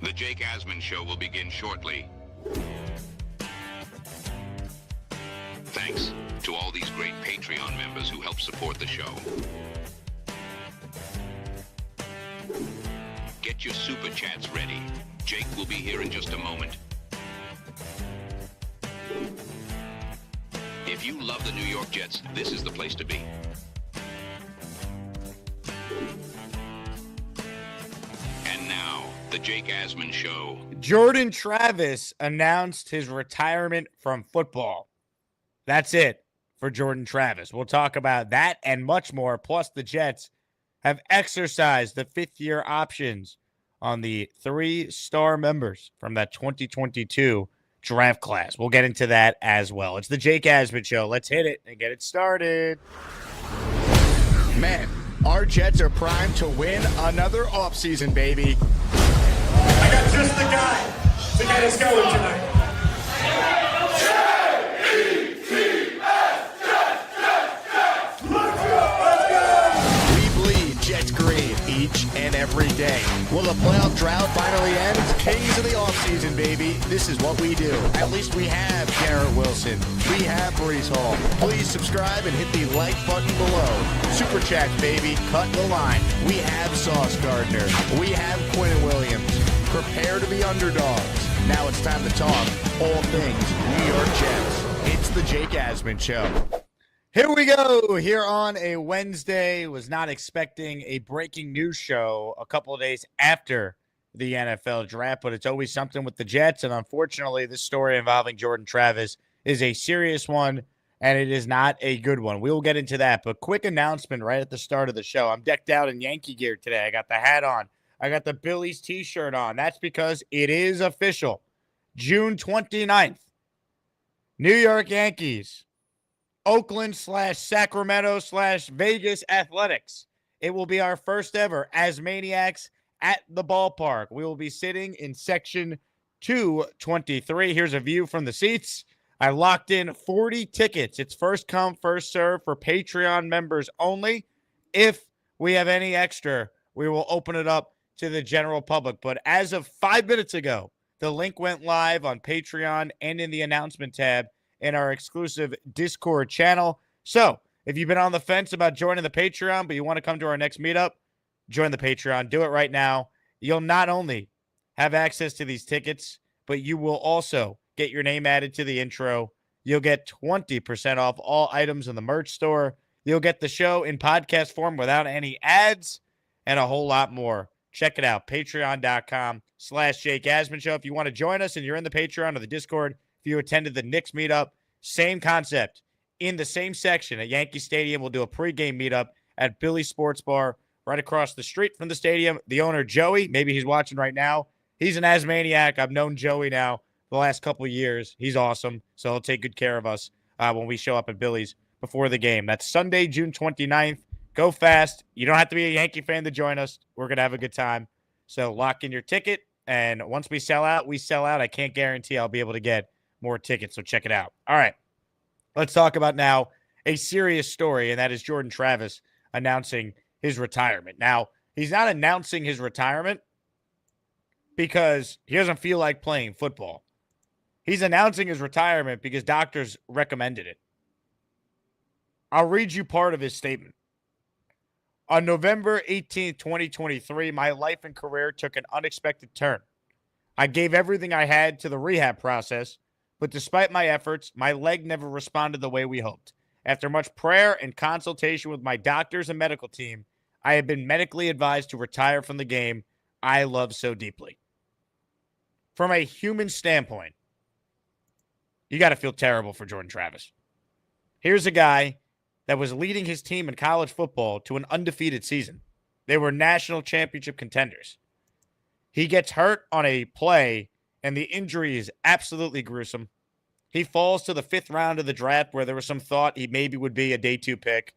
The Jake Asman Show will begin shortly. Thanks to all these great Patreon members who help support the show. Get your super chats ready. Jake will be here in just a moment. If you love the New York Jets, this is the place to be. And now, the Jake Asman Show. Jordan Travis announced his retirement from football. That's it for Jordan Travis. We'll talk about that and much more. Plus, the Jets have exercised the fifth-year options on the 3-star members from that 2022 draft class. We'll get into that as well. It's the Jake Asman Show. Let's hit it and get it started. Man, our Jets are primed to win another offseason, baby. I got just the guy to get us going tonight. We bleed Jets green each and every day. Will the playoff drought finally end? Kings of the offseason, baby. This is what we do. At least we have Garrett Wilson. We have Brees Hall. Please subscribe and hit the like button below. Super chat, baby. Cut the line. We have Sauce Gardner. We have Quinn Williams. Prepare to be underdogs. Now it's time to talk all things New York Jets. It's the Jake Asman Show. Here we go. Here on a Wednesday. Was not expecting a breaking news show a couple of days after the NFL draft, but it's always something with the Jets. And unfortunately, this story involving Jordan Travis is a serious one, and it is not a good one. We will get into that. But quick announcement right at the start of the show. I'm decked out in Yankee gear today. I got the hat on. I got the Billy's t-shirt on. That's because it is official. June 29th, New York Yankees, Oakland/Sacramento/Vegas Athletics. It will be our first ever Asmaniacs at the ballpark. We will be sitting in section 223. Here's a view from the seats. I locked in 40 tickets. It's first come, first serve for Patreon members only. If we have any extra, we will open it up to the general public. But as of 5 minutes ago, the link went live on Patreon and in the announcement tab in our exclusive Discord channel. So if you've been on the fence about joining the Patreon, but you want to come to our next meetup, join the Patreon. Do it right now. You'll not only have access to these tickets, but you will also get your name added to the intro. You'll get 20% off all items in the merch store. You'll get the show in podcast form without any ads and a whole lot more. Check it out, patreon.com/Jake Asman Show. If you want to join us and you're in the Patreon or the Discord, if you attended the Knicks meetup, same concept. In the same section at Yankee Stadium, we'll do a pregame meetup at Billy's Sports Bar right across the street from the stadium. The owner, Joey, maybe he's watching right now. He's an Asmaniac. I've known Joey now the last couple of years. He's awesome, so he'll take good care of us when we show up at Billy's before the game. That's Sunday, June 29th. Go fast. You don't have to be a Yankee fan to join us. We're going to have a good time. So lock in your ticket, and once we sell out, we sell out. I can't guarantee I'll be able to get more tickets, so check it out. All right, let's talk about now a serious story, and that is Jordan Travis announcing his retirement. Now, he's not announcing his retirement because he doesn't feel like playing football. He's announcing his retirement because doctors recommended it. I'll read you part of his statement. On November 18th, 2023, my life and career took an unexpected turn. I gave everything I had to the rehab process, but despite my efforts, my leg never responded the way we hoped. After much prayer and consultation with my doctors and medical team, I have been medically advised to retire from the game I love so deeply. From a human standpoint, you got to feel terrible for Jordan Travis. Here's a guy that was leading his team in college football to an undefeated season. They were national championship contenders. He gets hurt on a play, and the injury is absolutely gruesome. He falls to the 5th round of the draft where there was some thought he maybe would be a day 2 pick.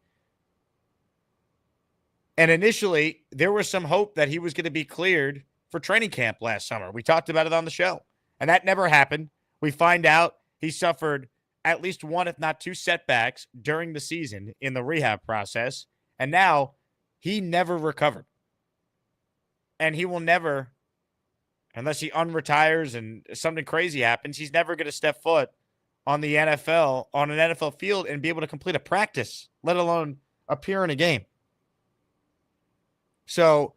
And initially, there was some hope that he was going to be cleared for training camp last summer. We talked about it on the show, and that never happened. We find out he suffered at least 1, if not 2 setbacks during the season in the rehab process, and now he never recovered. And he will never unless he unretires and something crazy happens, he's never going to step foot on the NFL, on an NFL field, and be able to complete a practice, let alone appear in a game. So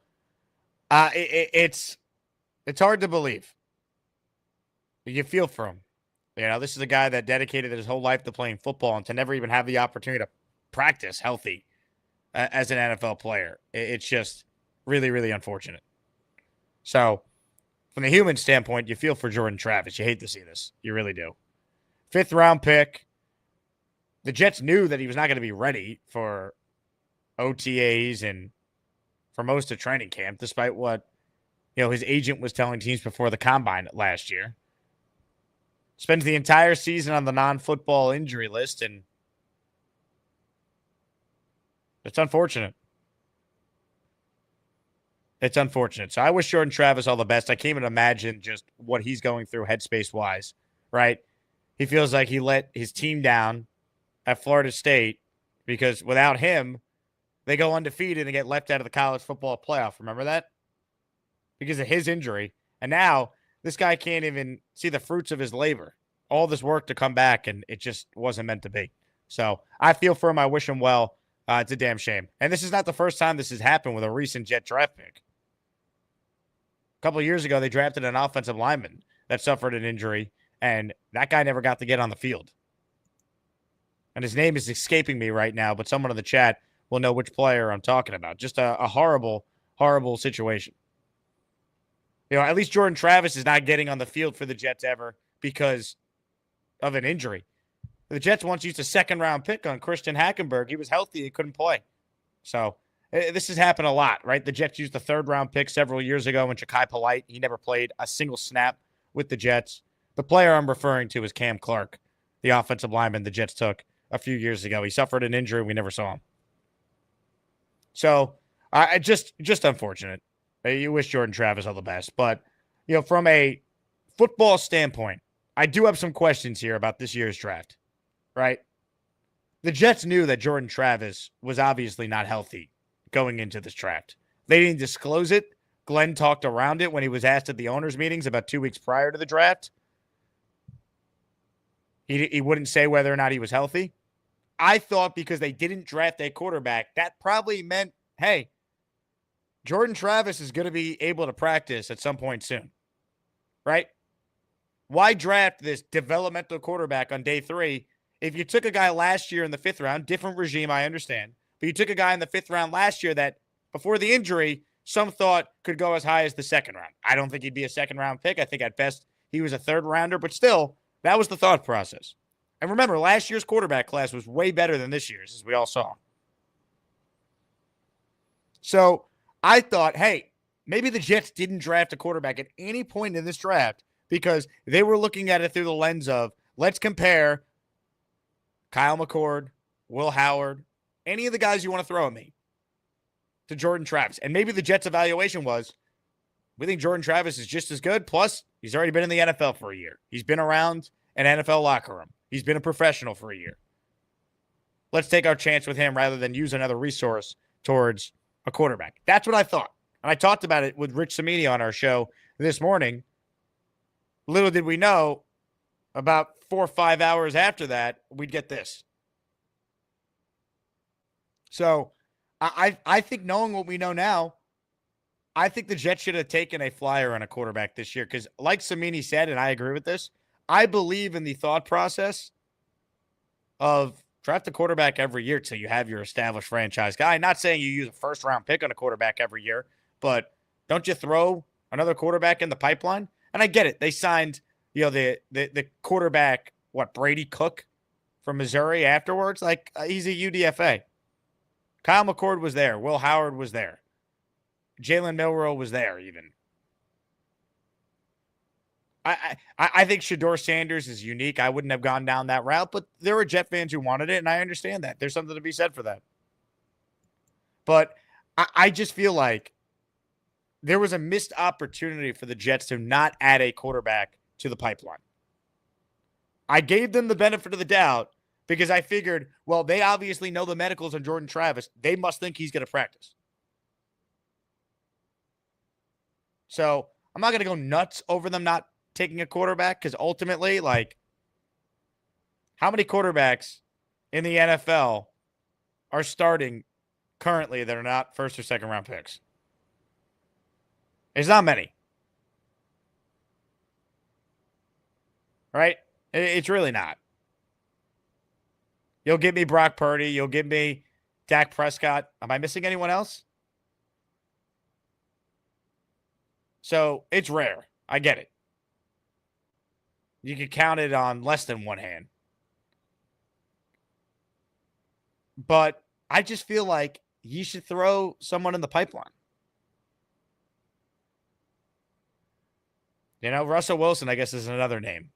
it's hard to believe. You feel for him. You know, this is a guy that dedicated his whole life to playing football and to never even have the opportunity to practice healthy as an NFL player. It's just really, really unfortunate. So, from the human standpoint, you feel for Jordan Travis. You hate to see this. You really do. 5th round pick. The Jets knew that he was not going to be ready for OTAs and for most of training camp, despite what his agent was telling teams before the combine last year. Spends the entire season on the non-football injury list, and it's unfortunate. It's unfortunate. So I wish Jordan Travis all the best. I can't even imagine just what he's going through headspace-wise, right? He feels like he let his team down at Florida State because without him, they go undefeated and get left out of the college football playoff. Remember that? Because of his injury. And now this guy can't even see the fruits of his labor. All this work to come back, and it just wasn't meant to be. So I feel for him. I wish him well. It's a damn shame. And this is not the first time this has happened with a recent Jet draft pick. A couple of years ago, they drafted an offensive lineman that suffered an injury, and that guy never got to get on the field. And his name is escaping me right now, but someone in the chat will know which player I'm talking about. Just a horrible, horrible situation. At least Jordan Travis is not getting on the field for the Jets ever because of an injury. The Jets once used a 2nd-round pick on Christian Hackenberg. He was healthy. He couldn't play. So this has happened a lot, right? The Jets used a 3rd-round pick several years ago in Ja'Kai Polite. He never played a single snap with the Jets. The player I'm referring to is Cam Clark, the offensive lineman the Jets took a few years ago. He suffered an injury. We never saw him. So I just unfortunate. You wish Jordan Travis all the best. But, from a football standpoint, I do have some questions here about this year's draft, right? The Jets knew that Jordan Travis was obviously not healthy going into this draft. They didn't disclose it. Glenn talked around it when he was asked at the owners' meetings about 2 weeks prior to the draft. He wouldn't say whether or not he was healthy. I thought because they didn't draft a quarterback, that probably meant, hey, Jordan Travis is going to be able to practice at some point soon, right? Why draft this developmental quarterback on day 3 if you took a guy last year in the 5th round, different regime, I understand, but you took a guy in the 5th round last year that before the injury, some thought could go as high as the 2nd round. I don't think he'd be a 2nd-round pick. I think at best he was a 3rd-rounder, but still, that was the thought process. And remember, last year's quarterback class was way better than this year's, as we all saw. So I thought, hey, maybe the Jets didn't draft a quarterback at any point in this draft because they were looking at it through the lens of, let's compare Kyle McCord, Will Howard, any of the guys you want to throw at me to Jordan Travis. And maybe the Jets' evaluation was, we think Jordan Travis is just as good. Plus, he's already been in the NFL for a year. He's been around an NFL locker room. He's been a professional for a year. Let's take our chance with him rather than use another resource towards a quarterback. That's what I thought. And I talked about it with Rich Cimini on our show this morning. Little did we know, about 4 or 5 hours after that, we'd get this. So I think knowing what we know now, I think the Jets should have taken a flyer on a quarterback this year because like Cimini said, and I agree with this, I believe in the thought process of draft a quarterback every year till you have your established franchise guy. Not saying you use a 1st-round pick on a quarterback every year, but don't you throw another quarterback in the pipeline? And I get it. They signed, the quarterback, Brady Cook from Missouri afterwards? Like, he's a UDFA. Kyle McCord was there. Will Howard was there. Jalen Milroe was there even. I think Shedeur Sanders is unique. I wouldn't have gone down that route, but there were Jet fans who wanted it, and I understand that. There's something to be said for that. But I just feel like there was a missed opportunity for the Jets to not add a quarterback to the pipeline. I gave them the benefit of the doubt because I figured, well, they obviously know the medicals on Jordan Travis. They must think he's going to practice. So I'm not going to go nuts over them not taking a quarterback because ultimately, like, how many quarterbacks in the NFL are starting currently that are not first or second round picks? There's not many. Right? It's really not. You'll give me Brock Purdy. You'll give me Dak Prescott. Am I missing anyone else? So it's rare. I get it. You can count it on less than one hand. But I just feel like you should throw someone in the pipeline. You know, Russell Wilson, I guess, is another name.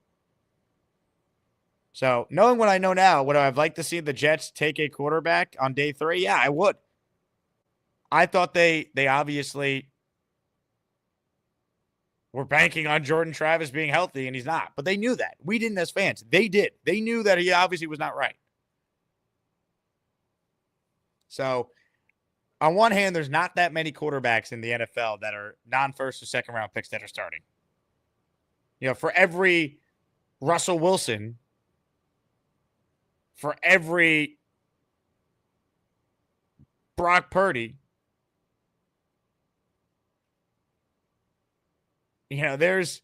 So knowing what I know now, would I have liked to see the Jets take a quarterback on day 3? Yeah, I would. I thought they obviously were banking on Jordan Travis being healthy, and he's not. But they knew that. We didn't as fans. They did. They knew that he obviously was not right. So on one hand, there's not that many quarterbacks in the NFL that are non-first or second round picks that are starting. You know, for every Russell Wilson, for every Brock Purdy, you know, there's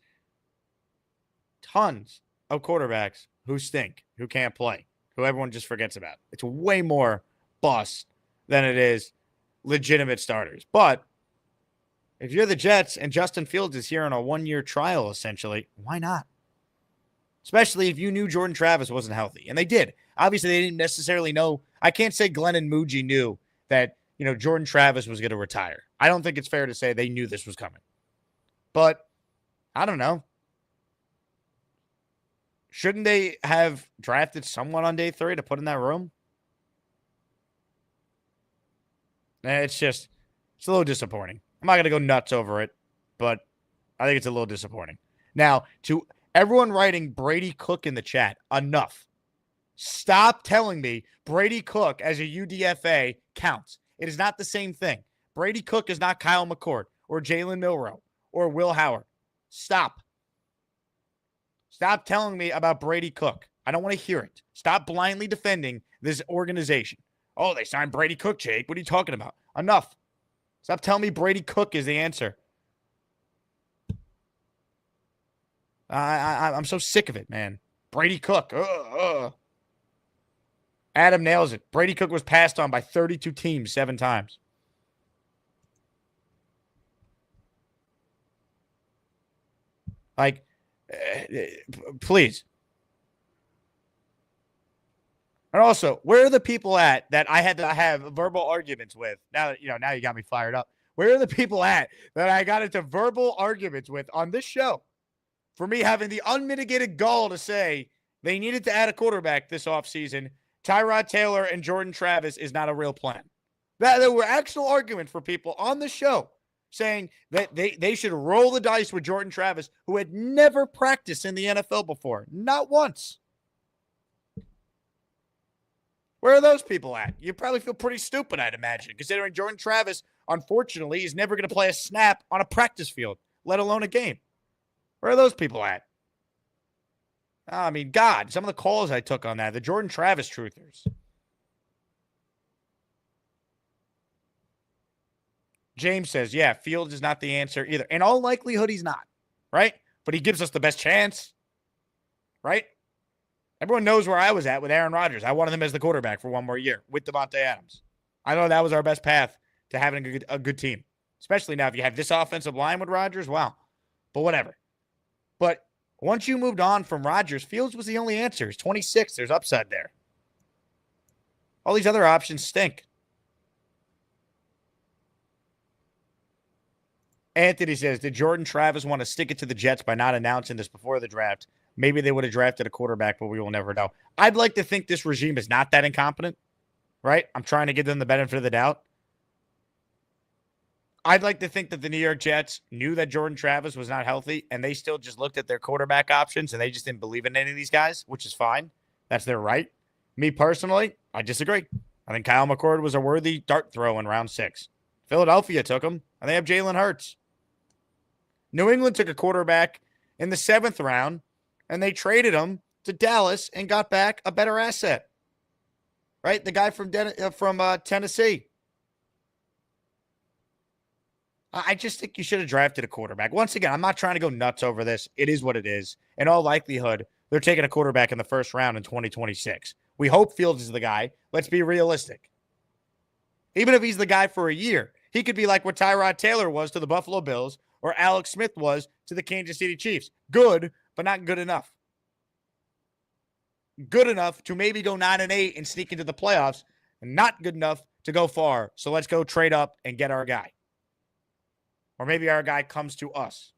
tons of quarterbacks who stink, who can't play, who everyone just forgets about. It's way more bust than it is legitimate starters. But if you're the Jets and Justin Fields is here on a 1-year trial, essentially, why not? Especially if you knew Jordan Travis wasn't healthy. And they did. Obviously, they didn't necessarily know. I can't say Glenn and Muji knew that, you know, Jordan Travis was going to retire. I don't think it's fair to say they knew this was coming. But I don't know. Shouldn't they have drafted someone on day 3 to put in that room? It's a little disappointing. I'm not going to go nuts over it, but I think it's a little disappointing. Now, to everyone writing Brady Cook in the chat, enough. Stop telling me Brady Cook as a UDFA counts. It is not the same thing. Brady Cook is not Kyle McCord or Jalen Milroe or Will Howard. Stop. Stop telling me about Brady Cook. I don't want to hear it. Stop blindly defending this organization. Oh, they signed Brady Cook, Jake. What are you talking about? Enough. Stop telling me Brady Cook is the answer. I'm so sick of it, man. Brady Cook. Adam nails it. Brady Cook was passed on by 32 teams 7 times. Like, please. And also, where are the people at that I had to have verbal arguments with? Now you got me fired up. Where are the people at that I got into verbal arguments with on this show for me having the unmitigated gall to say they needed to add a quarterback this offseason? Tyrod Taylor and Jordan Travis is not a real plan. There were actual arguments for people on the show saying that they should roll the dice with Jordan Travis, who had never practiced in the NFL before. Not once. Where are those people at? You probably feel pretty stupid, I'd imagine, considering Jordan Travis, unfortunately, is never going to play a snap on a practice field, let alone a game. Where are those people at? I mean, God, some of the calls I took on that, the Jordan Travis truthers. James says, yeah, Fields is not the answer either. In all likelihood, he's not, right? But he gives us the best chance, right? Everyone knows where I was at with Aaron Rodgers. I wanted him as the quarterback for 1 more year with Devontae Adams. I know that was our best path to having a good team, especially now if you have this offensive line with Rodgers. Wow. But whatever. But once you moved on from Rodgers, Fields was the only answer. He's 26. There's upside there. All these other options stink. Anthony says, did Jordan Travis want to stick it to the Jets by not announcing this before the draft? Maybe they would have drafted a quarterback, but we will never know. I'd like to think this regime is not that incompetent, right? I'm trying to give them the benefit of the doubt. I'd like to think that the New York Jets knew that Jordan Travis was not healthy, and they still just looked at their quarterback options, and they just didn't believe in any of these guys, which is fine. That's their right. Me personally, I disagree. I think Kyle McCord was a worthy dart throw in round 6. Philadelphia took him, and they have Jalen Hurts. New England took a quarterback in the 7th round, and they traded him to Dallas and got back a better asset. Right? The guy from Tennessee. I just think you should have drafted a quarterback. Once again, I'm not trying to go nuts over this. It is what it is. In all likelihood, they're taking a quarterback in the 1st round in 2026. We hope Fields is the guy. Let's be realistic. Even if he's the guy for a year, he could be like what Tyrod Taylor was to the Buffalo Bills or Alex Smith was to the Kansas City Chiefs. Good, but not good enough. Good enough to maybe go 9-8 and sneak into the playoffs, and not good enough to go far. So let's go trade up and get our guy. Or maybe our guy comes to us.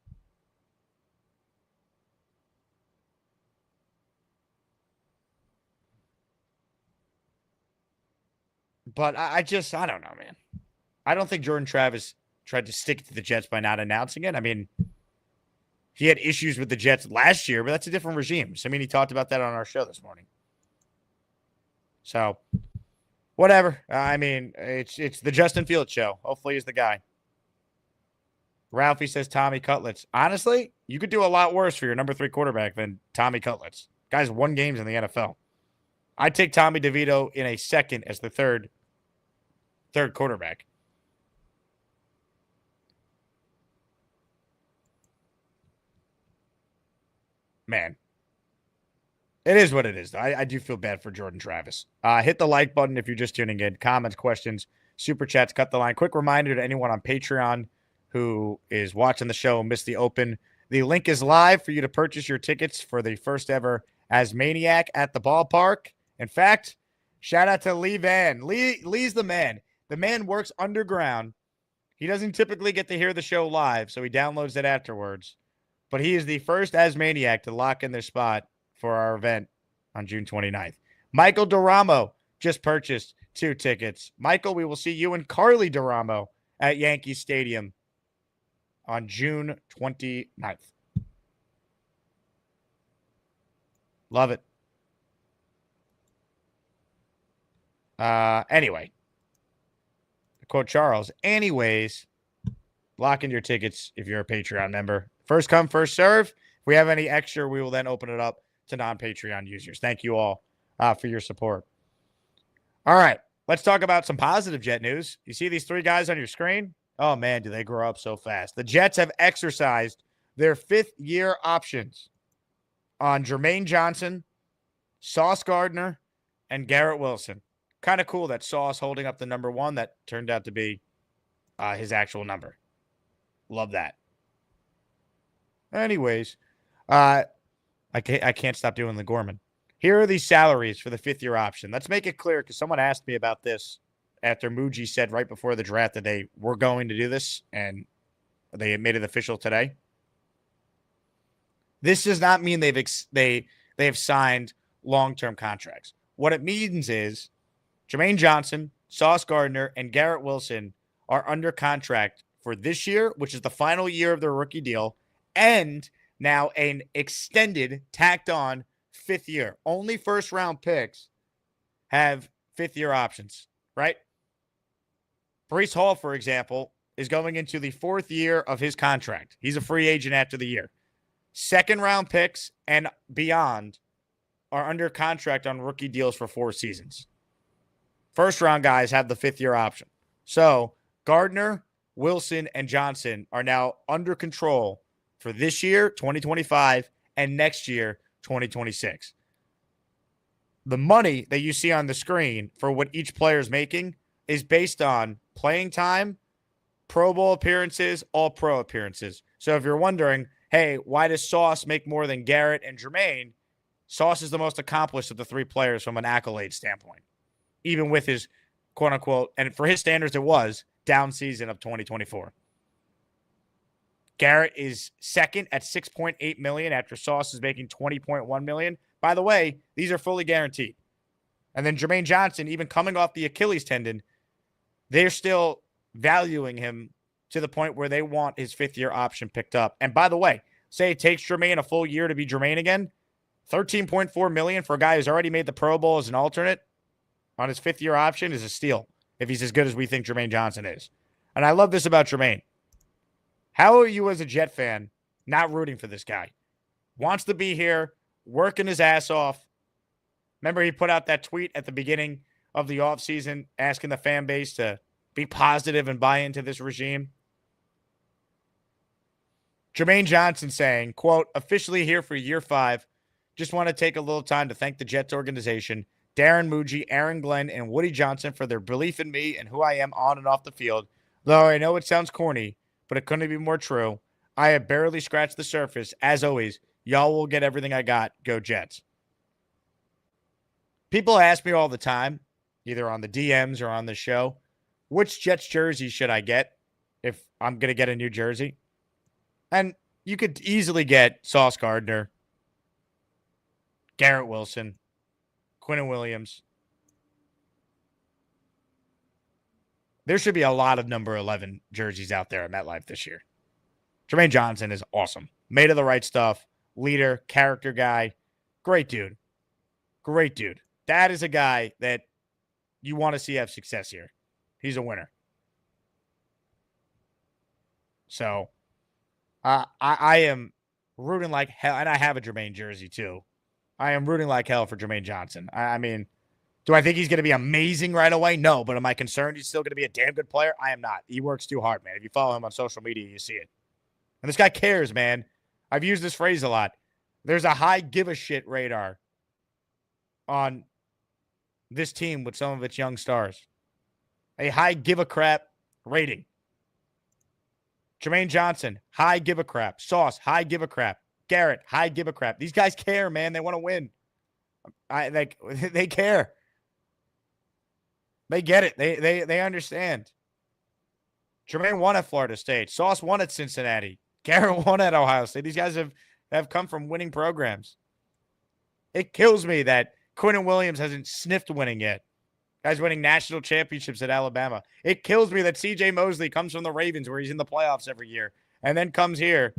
But I don't know, man. I don't think Jordan Travis tried to stick to the Jets by not announcing it. I mean, he had issues with the Jets last year, but that's a different regime. So, I mean, he talked about that on our show this morning. So, whatever. I mean, it's the Justin Fields show. Hopefully he's the guy. Ralphie says Tommy Cutlets. Honestly, you could do a lot worse for your number 3 quarterback than Tommy Cutlets. Guy's won games in the NFL. I'd take Tommy DeVito in a second as the third quarterback. Man. It is what it is. I do feel bad for Jordan Travis. Hit the like button if you're just tuning in. Comments, questions, super chats, cut the line. Quick reminder to anyone on Patreon who is watching the show and missed the open. The link is live for you to purchase your tickets for the first ever Asmaniac at the ballpark. In fact, shout out to Lee Van. Lee's the man. The man works underground. He doesn't typically get to hear the show live, so he downloads it afterwards. But he is the first Asmaniac to lock in their spot for our event on June 29th. Michael Duramo just purchased 2 tickets. Michael, we will see you and Carly Duramo at Yankee Stadium on June 29th. Love it. Anyway, quote Charles. Anyways, lock in your tickets if you're a Patreon member. First come, first serve. If we have any extra, we will then open it up to non-Patreon users. Thank you all for your support. All right, let's talk about some positive Jet news. You see these 3 guys on your screen? Oh, man, do they grow up so fast. The Jets have exercised their 5th-year options on Jermaine Johnson, Sauce Gardner, and Garrett Wilson. Kind of cool that Sauce holding up the number 1 that turned out to be his actual number. Love that. Anyways, I can't stop doing the Gorman. Here are the salaries for the 5th-year option. Let's make it clear because someone asked me about this after Muji said right before the draft that they were going to do this, and they made it official today. This does not mean they have signed long-term contracts. What it means is Jermaine Johnson, Sauce Gardner, and Garrett Wilson are under contract for this year, which is the final year of their rookie deal, and now an extended, tacked-on 5th year. Only first-round picks have 5th-year options, right? Breece Hall, for example, is going into the 4th year of his contract. He's a free agent after the year. 2nd-round picks and beyond are under contract on rookie deals for 4 seasons. First-round guys have the 5th-year option. So Gardner, Wilson, and Johnson are now under control for this year, 2025, and next year, 2026. The money that you see on the screen for what each player is making is based on playing time, Pro Bowl appearances, All-Pro appearances. So if you're wondering, hey, why does Sauce make more than Garrett and Jermaine? Sauce is the most accomplished of the 3 players from an accolade standpoint, even with his quote-unquote, and for his standards it was, down season of 2024. Garrett is second at $6.8 million after Sauce is making $20.1 million. By the way, these are fully guaranteed. And then Jermaine Johnson, even coming off the Achilles tendon, they're still valuing him to the point where they want his 5th-year option picked up. And by the way, say it takes Jermaine a full year to be Jermaine again, $13.4 million for a guy who's already made the Pro Bowl as an alternate on his 5th-year option is a steal if he's as good as we think Jermaine Johnson is. And I love this about Jermaine. How are you as a Jet fan not rooting for this guy? Wants to be here, working his ass off. Remember he put out that tweet at the beginning of the offseason asking the fan base to be positive and buy into this regime? Jermaine Johnson saying, quote, officially here for year 5. Just want to take a little time to thank the Jets organization, Darren Muji, Aaron Glenn, and Woody Johnson for their belief in me and who I am on and off the field. Though I know it sounds corny, but it couldn't be more true. I have barely scratched the surface. As always, y'all will get everything I got. Go Jets. People ask me all the time, either on the DMs or on the show, which Jets jersey should I get if I'm going to get a new jersey? And you could easily get Sauce Gardner, Garrett Wilson, Quinnen Williams. There should be a lot of number 11 jerseys out there at MetLife this year. Jermaine Johnson is awesome. Made of the right stuff. Leader, character guy. Great dude. Great dude. That is a guy that you want to see have success here. He's a winner. So, I am rooting like hell, and I have a Jermaine jersey too. I am rooting like hell for Jermaine Johnson. I mean, do I think he's going to be amazing right away? No, but am I concerned he's still going to be a damn good player? I am not. He works too hard, man. If you follow him on social media, you see it. And this guy cares, man. I've used this phrase a lot. There's a high give-a-shit radar on this team with some of its young stars. A high give-a-crap rating. Jermaine Johnson, high give-a-crap. Sauce, high give-a-crap. Garrett, high give-a-crap. These guys care, man. They want to win. They care. They get it. They understand. Jermaine won at Florida State. Sauce won at Cincinnati. Garrett won at Ohio State. These guys have come from winning programs. It kills me that Quinnen Williams hasn't sniffed winning yet. Guys winning national championships at Alabama. It kills me that C.J. Mosley comes from the Ravens where he's in the playoffs every year and then comes here.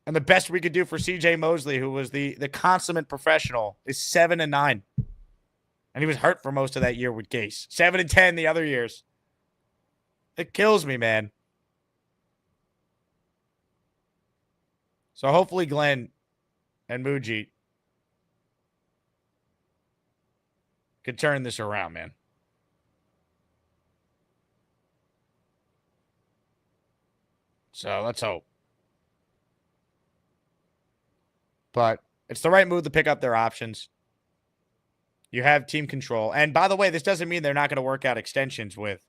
And the best we could do for C.J. Mosley, who was the consummate professional, is 7-9. And he was hurt for most of that year with Gase. 7-10 the other years. It kills me, man. So hopefully Glenn and Muji could turn this around, man. So let's hope. But it's the right move to pick up their options. You have team control. And by the way, this doesn't mean they're not going to work out extensions with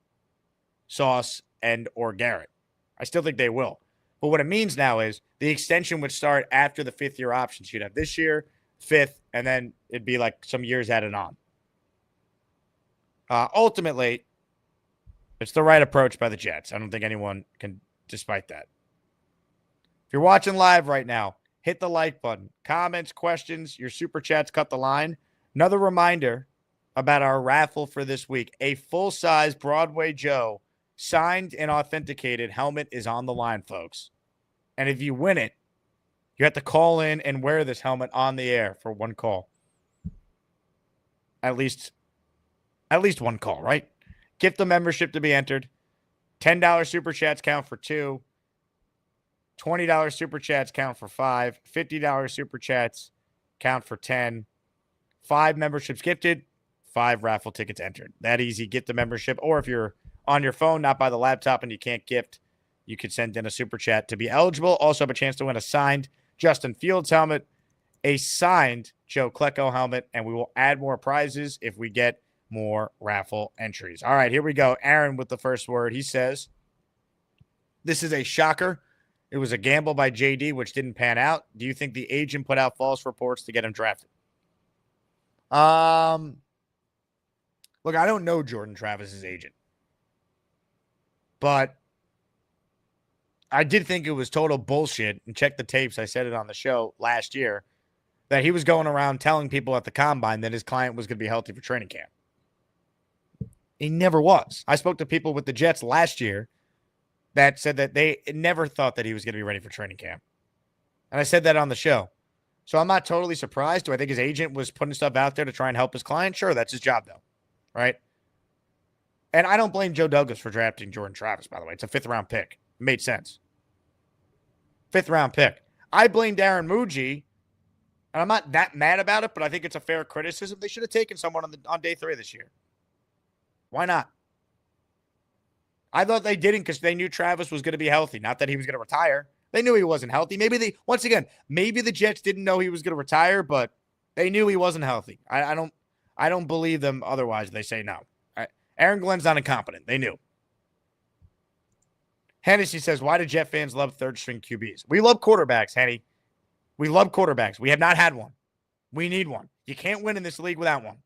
Sauce and or Garrett. I still think they will. But what it means now is the extension would start after the 5th-year options. You'd have this year, 5th, and then it'd be like some years added on. Ultimately, it's the right approach by the Jets. I don't think anyone can dispute that. If you're watching live right now, hit the like button. Comments, questions, your super chats cut the line. Another reminder about our raffle for this week. A full-size Broadway Joe signed and authenticated helmet is on the line, folks. And if you win it, you have to call in and wear this helmet on the air for one call. At least one call, right? Gift the membership to be entered. $10 super chats count for 2. $20 super chats count for 5. $50 super chats count for 10. 5 memberships gifted, 5 raffle tickets entered. That easy. Get the membership. Or if you're on your phone, not by the laptop, and you can't gift, you could send in a super chat to be eligible. Also have a chance to win a signed Justin Fields helmet, a signed Joe Klecko helmet, and we will add more prizes if we get more raffle entries. All right, here we go. Aaron with the first word. He says, this is a shocker. It was a gamble by JD, which didn't pan out. Do you think the agent put out false reports to get him drafted? Look, I don't know Jordan Travis's agent, but I did think it was total bullshit, and check the tapes. I said it on the show last year that he was going around telling people at the combine that his client was going to be healthy for training camp. He never was. I spoke to people with the Jets last year that said that they never thought that he was going to be ready for training camp. And I said that on the show. So I'm not totally surprised. Do I think his agent was putting stuff out there to try and help his client? Sure, that's his job, though. Right? And I don't blame Joe Douglas for drafting Jordan Travis, by the way. It's a 5th-round pick. It made sense. 5th-round pick. I blame Darren Muji, and I'm not that mad about it, but I think it's a fair criticism. They should have taken someone on day 3 this year. Why not? I thought they didn't because they knew Travis was going to be healthy, not that he was going to retire. They knew he wasn't healthy. Maybe the Jets didn't know he was going to retire, but they knew he wasn't healthy. I don't believe them otherwise. They say no. Aaron Glenn's not incompetent. They knew. Hennessy says, why do Jet fans love third-string QBs? We love quarterbacks, Henny. We love quarterbacks. We have not had one. We need one. You can't win in this league without one.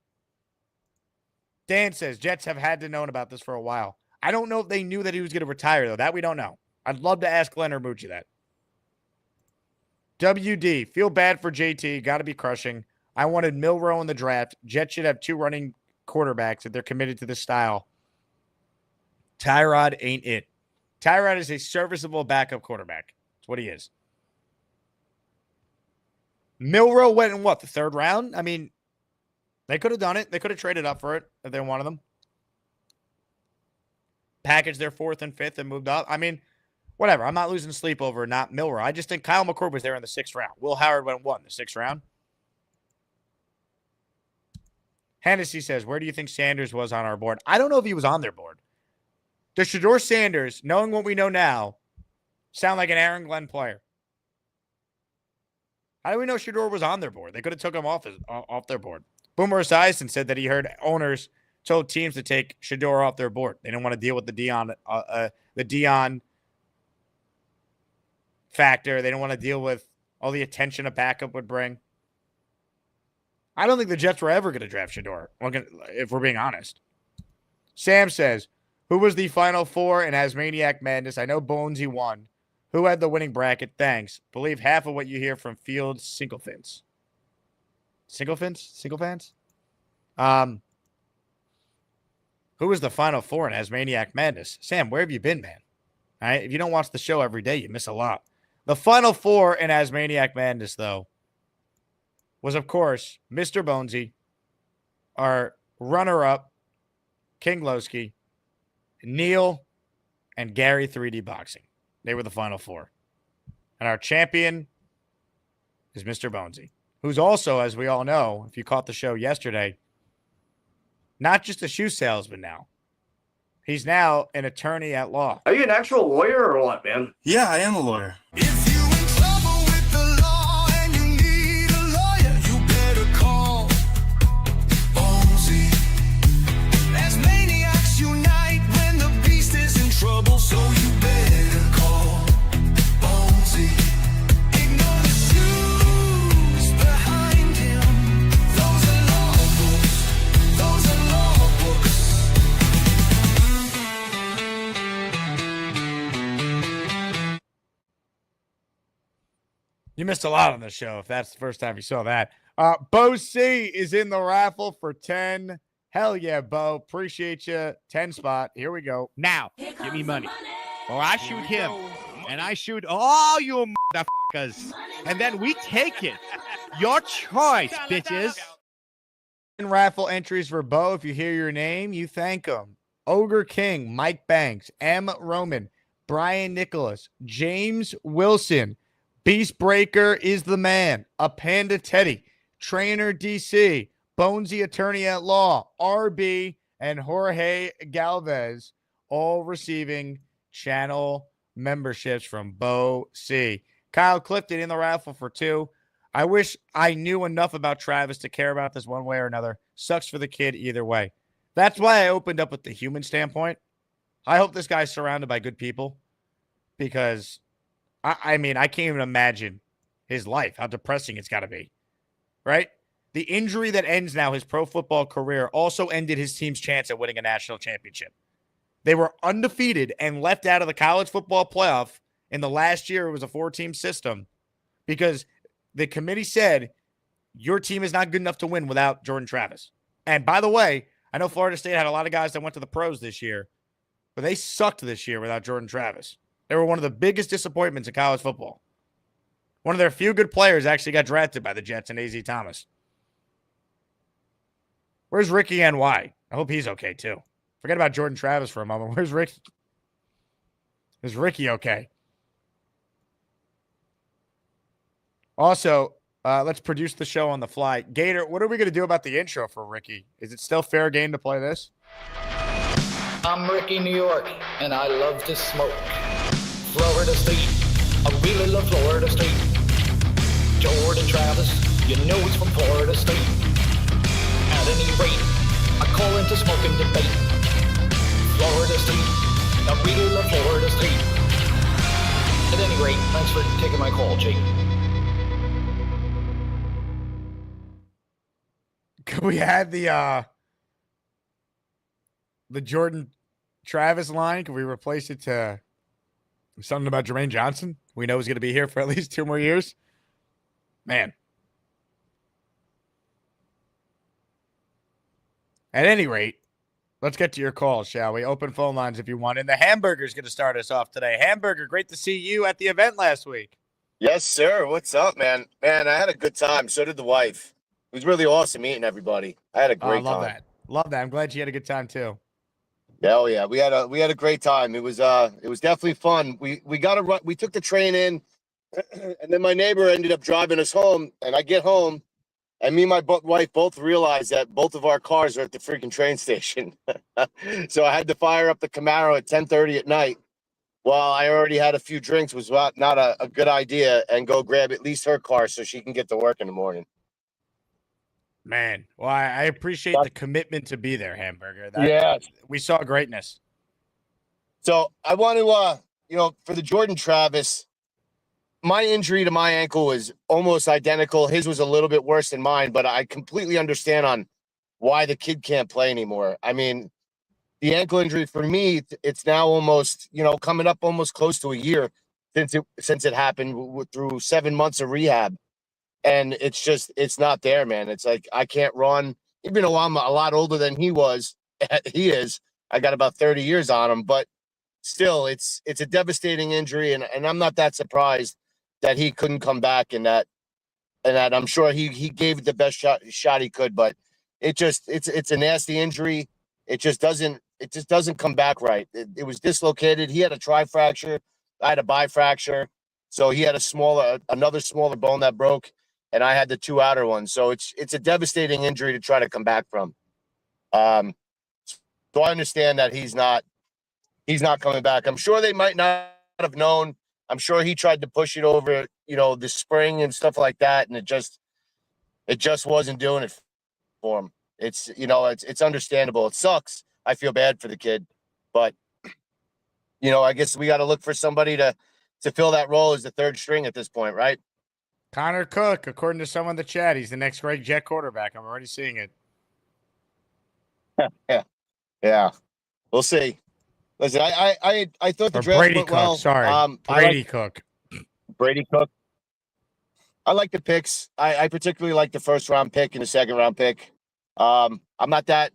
Dan says, Jets have had to know about this for a while. I don't know if they knew that he was going to retire, though. That we don't know. I'd love to ask Glenn or Moochie that. WD, feel bad for JT. Got to be crushing. I wanted Milroe in the draft. Jets should have 2 running quarterbacks if they're committed to this style. Tyrod ain't it. Tyrod is a serviceable backup quarterback. That's what he is. Milroe went in what, the 3rd round? I mean, they could have done it. They could have traded up for it if they wanted them. Packaged their 4th and 5th and moved up. I mean, whatever. I'm not losing sleep over not Milroe. I just think Kyle McCord was there in the 6th round. Will Howard went what, in the 6th round? Hennessy says, where do you think Sanders was on our board? I don't know if he was on their board. Does Shedeur Sanders, knowing what we know now, sound like an Aaron Glenn player? How do we know Shedeur was on their board? They could have took him off their board. Boomer Esiason said that he heard owners told teams to take Shedeur off their board. They don't want to deal with the Dion factor. They don't want to deal with all the attention a backup would bring. I don't think the Jets were ever going to draft Shedeur, if we're being honest. Sam says, who was the Final Four in Asmaniac Madness? I know Bonesy won. Who had the winning bracket? Thanks. Believe half of what you hear from Field Singlefans. Singlefans? Who was the Final Four in Asmaniac Madness? Sam, where have you been, man? All right, if you don't watch the show every day, you miss a lot. The Final Four in Asmaniac Madness, though, was, of course, Mr. Bonesy, our runner-up, King Lowski, Neil, and Gary 3D Boxing. They were the Final Four. And our champion is Mr. Bonesy, who's also, as we all know, if you caught the show yesterday, not just a shoe salesman now. He's now an attorney at law. Are you an actual lawyer or what, man? Yeah, I am a lawyer. If you in trouble with the law and you need a lawyer, you better call Bonesy. As maniacs unite when the beast is in trouble, so you better call Bonesy. Ignore the shoes behind him. Those are law books. Those are law books. You missed a lot on the show if that's the first time you saw that. Bo C is in the raffle for 10. Hell yeah, Bo. Appreciate you. 10 spot. Here we go. Now, give me money. Or I shoot him. And I shoot all you motherfuckers. And then we take it. Your choice, bitches. Raffle entries for Bo. If you hear your name, you thank him. Ogre King, Mike Banks, M. Roman, Brian Nicholas, James Wilson, Beast Breaker is the man, A Panda Teddy, Trainer DC, Bonesy Attorney at Law, RB, and Jorge Galvez, all receiving channel memberships from Bo C. Kyle Clifton in the raffle for 2. I wish I knew enough about Travis to care about this one way or another. Sucks for the kid either way. That's why I opened up with the human standpoint. I hope this guy's surrounded by good people because, I mean, I can't even imagine his life, how depressing it's got to be, right? The injury that ends now his pro football career also ended his team's chance at winning a national championship. They were undefeated and left out of the college football playoff in the last year. It was a 4-team system because the committee said your team is not good enough to win without Jordan Travis. And by the way, I know Florida State had a lot of guys that went to the pros this year, but they sucked this year without Jordan Travis. They were one of the biggest disappointments in college football. One of their few good players actually got drafted by the Jets and A.Z. Thomas. Where's Ricky NY? I hope he's okay too. Forget about Jordan Travis for a moment. Where's Ricky? Is Ricky okay? Also, let's produce the show on the fly. Gator, what are we going to do about the intro for Ricky? Is it still fair game to play this? I'm Ricky, New York, and I love to smoke. Florida State, I really love Florida State. Jordan Travis, you know he's from Florida State. At any rate, I call into smoking debate. Florida State, I really love Florida State. At any rate, thanks for taking my call, Jake. Can we have the Jordan Travis line? Can we replace it to something about Jermaine Johnson? We know he's going to be here for at least 2 more years. Man. At any rate, let's get to your calls, shall we? Open phone lines if you want. And the Hamburger's going to start us off today. Hamburger, great to see you at the event last week. Yes, sir. What's up, man? Man, I had a good time. So did the wife. It was really awesome meeting everybody. I had a great time. Love that. Love that. I'm glad you had a good time too. Hell yeah. We had a great time. It was definitely fun. We took the train in, and then my neighbor ended up driving us home, and I get home, and me and my wife both realized that both of our cars are at the freaking train station. So I had to fire up the Camaro at 10:30 at night. Well, I already had a few drinks, was not a good idea, and go grab at least her car so she can get to work in the morning. Man, well, I appreciate the commitment to be there, Hamburger. Yeah. We saw greatness. So I want to, for the Jordan Travis, my injury to my ankle was almost identical. His was a little bit worse than mine, but I completely understand on why the kid can't play anymore. I mean, the ankle injury for me, it's now almost, coming up almost close to a year since it happened through 7 months of rehab. And it's not there, man. It's like, I can't run, even though I'm a lot older than he is. I got about 30 years on him, but still it's a devastating injury. And I'm not that surprised that he couldn't come back, and that I'm sure he gave it the best shot he could, but it's a nasty injury. It just doesn't come back right. It was dislocated. He had a tri-fracture. I had a bifracture. So he had another smaller bone that broke, and I had the 2 outer ones. So it's a devastating injury to try to come back from. So I understand that he's not coming back. I'm sure they might not have known. I'm sure he tried to push it over, the spring and stuff like that, and it just wasn't doing it for him. It's understandable. It sucks. I feel bad for the kid, but I guess we got to look for somebody to fill that role as the third string at this point, right? Connor Cook, according to someone in the chat, he's the next Greg Jet quarterback. I'm already seeing it. Yeah. We'll see. Listen, I thought the Or draft Brady went Cook, well. sorry. Brady Cook. Brady Cook. I like the picks. I particularly like the first round pick and the second round pick. I'm not that,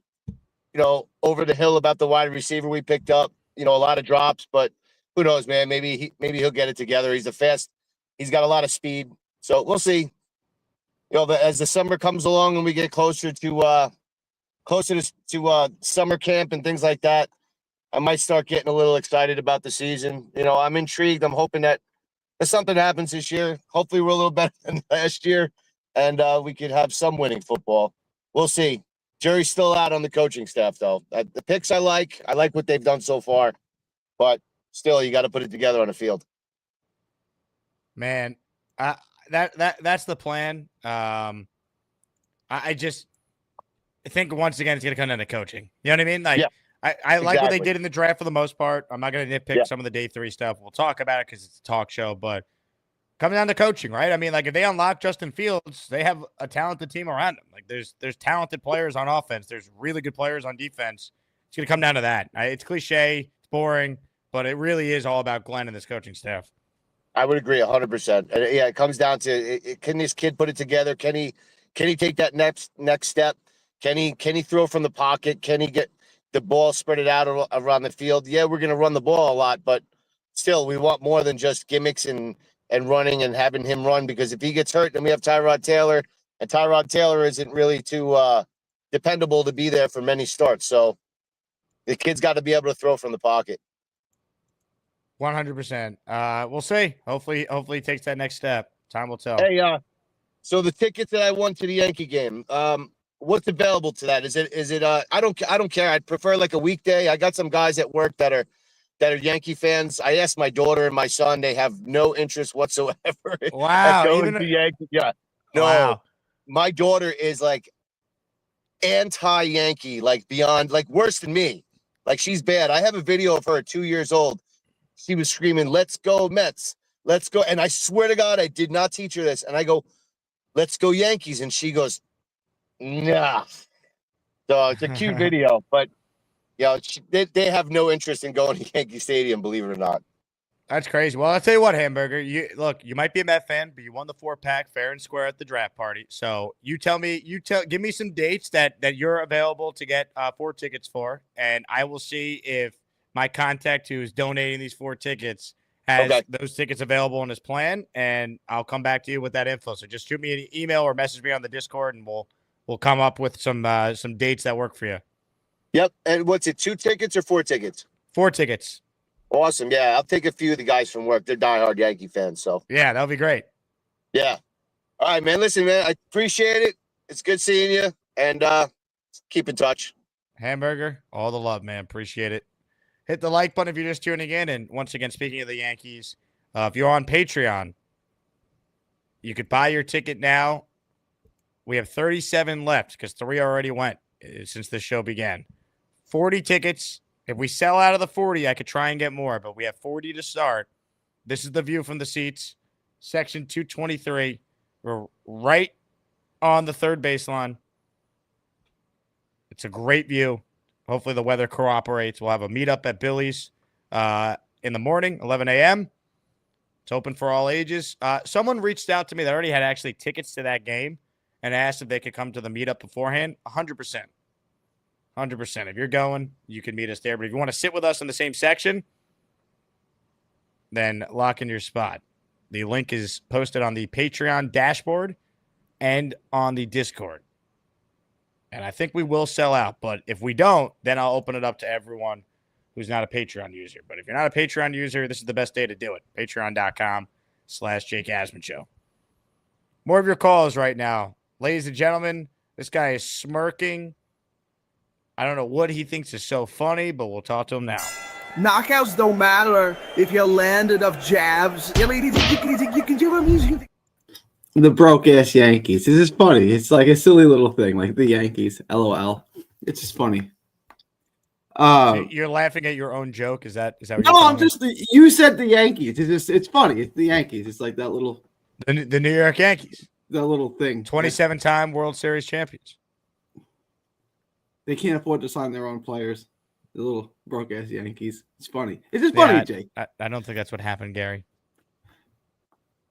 over the hill about the wide receiver we picked up. A lot of drops, but who knows, man? Maybe he'll get it together. He's got a lot of speed. So we'll see. As the summer comes along and we get closer to summer camp and things like that, I might start getting a little excited about the season. I'm intrigued. I'm hoping that something happens this year. Hopefully we're a little better than last year, and we could have some winning football. We'll see. Jury's still out on the coaching staff, though. The picks I like what they've done so far, but still, you got to put it together on the field. Man, that's the plan. I just think once again it's going to come down to coaching. You know what I mean? Like, yeah, I like what they did in the draft for the most part. I'm not going to nitpick some of the day 3 stuff. We'll talk about it because it's a talk show, but coming down to coaching, right? I mean, like, if they unlock Justin Fields, they have a talented team around him. Like, there's talented players on offense. There's really good players on defense. It's going to come down to that. It's cliche, it's boring, but it really is all about Glenn and this coaching staff. I would agree 100%. Yeah, it comes down to can this kid put it together? Can he take that next step? Can he throw from the pocket? Can he get the ball spread it out around the field? Yeah, we're going to run the ball a lot, but still, we want more than just gimmicks and running and having him run, because if he gets hurt, then we have Tyrod Taylor, and Tyrod Taylor isn't really too dependable to be there for many starts. So the kid's got to be able to throw from the pocket. 100%. We'll see. Hopefully he takes that next step. Time will tell. Hey, so the tickets that I won to the Yankee game, what's available to that? Is it I don't care. I'd prefer like a weekday. I got some guys at work that are Yankee fans. I asked my daughter and my son, they have no interest whatsoever Wow, at going even to Yankee. Yeah. No. Wow. My daughter is like anti-Yankee, like beyond, like worse than me. Like she's bad. I have a video of her at 2 years old. She was screaming, "Let's go Mets. Let's go." And I swear to God, I did not teach her this. And I go, "Let's go Yankees." And she goes, "Nah." So it's a cute video, but they have no interest in going to Yankee Stadium, believe it or not. That's crazy. Well, I'll tell you what, Hamburger. You might be a Met fan, but you won the 4-pack fair and square at the draft party. So give me some dates that you're available to get 4 tickets for, and I will see if my contact who is donating these 4 tickets has those tickets available in his plan, and I'll come back to you with that info. So just shoot me an email or message me on the Discord, and we'll come up with some dates that work for you. Yep. And what's it, 2 tickets or 4 tickets? 4 tickets. Awesome. Yeah, I'll take a few of the guys from work. They're diehard Yankee fans. So yeah, that'll be great. Yeah. All right, man. Listen, man, I appreciate it. It's good seeing you, and keep in touch. Hamburger, all the love, man. Appreciate it. Hit the like button if you're just tuning in. And once again, speaking of the Yankees, if you're on Patreon, you could buy your ticket now. We have 37 left because 3 already went since the show began. 40 tickets. If we sell out of the 40, I could try and get more, but we have 40 to start. This is the view from the seats, section 223. We're right on the third baseline. It's a great view. Hopefully the weather cooperates. We'll have a meetup at Billy's in the morning, 11 a.m. It's open for all ages. Someone reached out to me that already had actually tickets to that game and asked if they could come to the meetup beforehand. 100%. 100%. If you're going, you can meet us there. But if you want to sit with us in the same section, then lock in your spot. The link is posted on the Patreon dashboard and on the Discord. And I think we will sell out. But if we don't, then I'll open it up to everyone who's not a Patreon user. But if you're not a Patreon user, this is the best day to do it. Patreon.com/Jake Asman Show. More of your calls right now. Ladies and gentlemen, this guy is smirking. I don't know what he thinks is so funny, but we'll talk to him now. Knockouts don't matter if you land enough jabs. You can do a music. The broke-ass Yankees. This is funny. It's like a silly little thing, like the Yankees. LOL. It's just funny. So you're laughing at your own joke? Is that what no, I'm just you said the Yankees. It's funny. It's the Yankees. It's like that little the New York Yankees. That little thing. 27-time World Series champions. They can't afford to sign their own players. The little broke-ass Yankees. It's funny. It's just funny, Jake. I don't think that's what happened, Gary.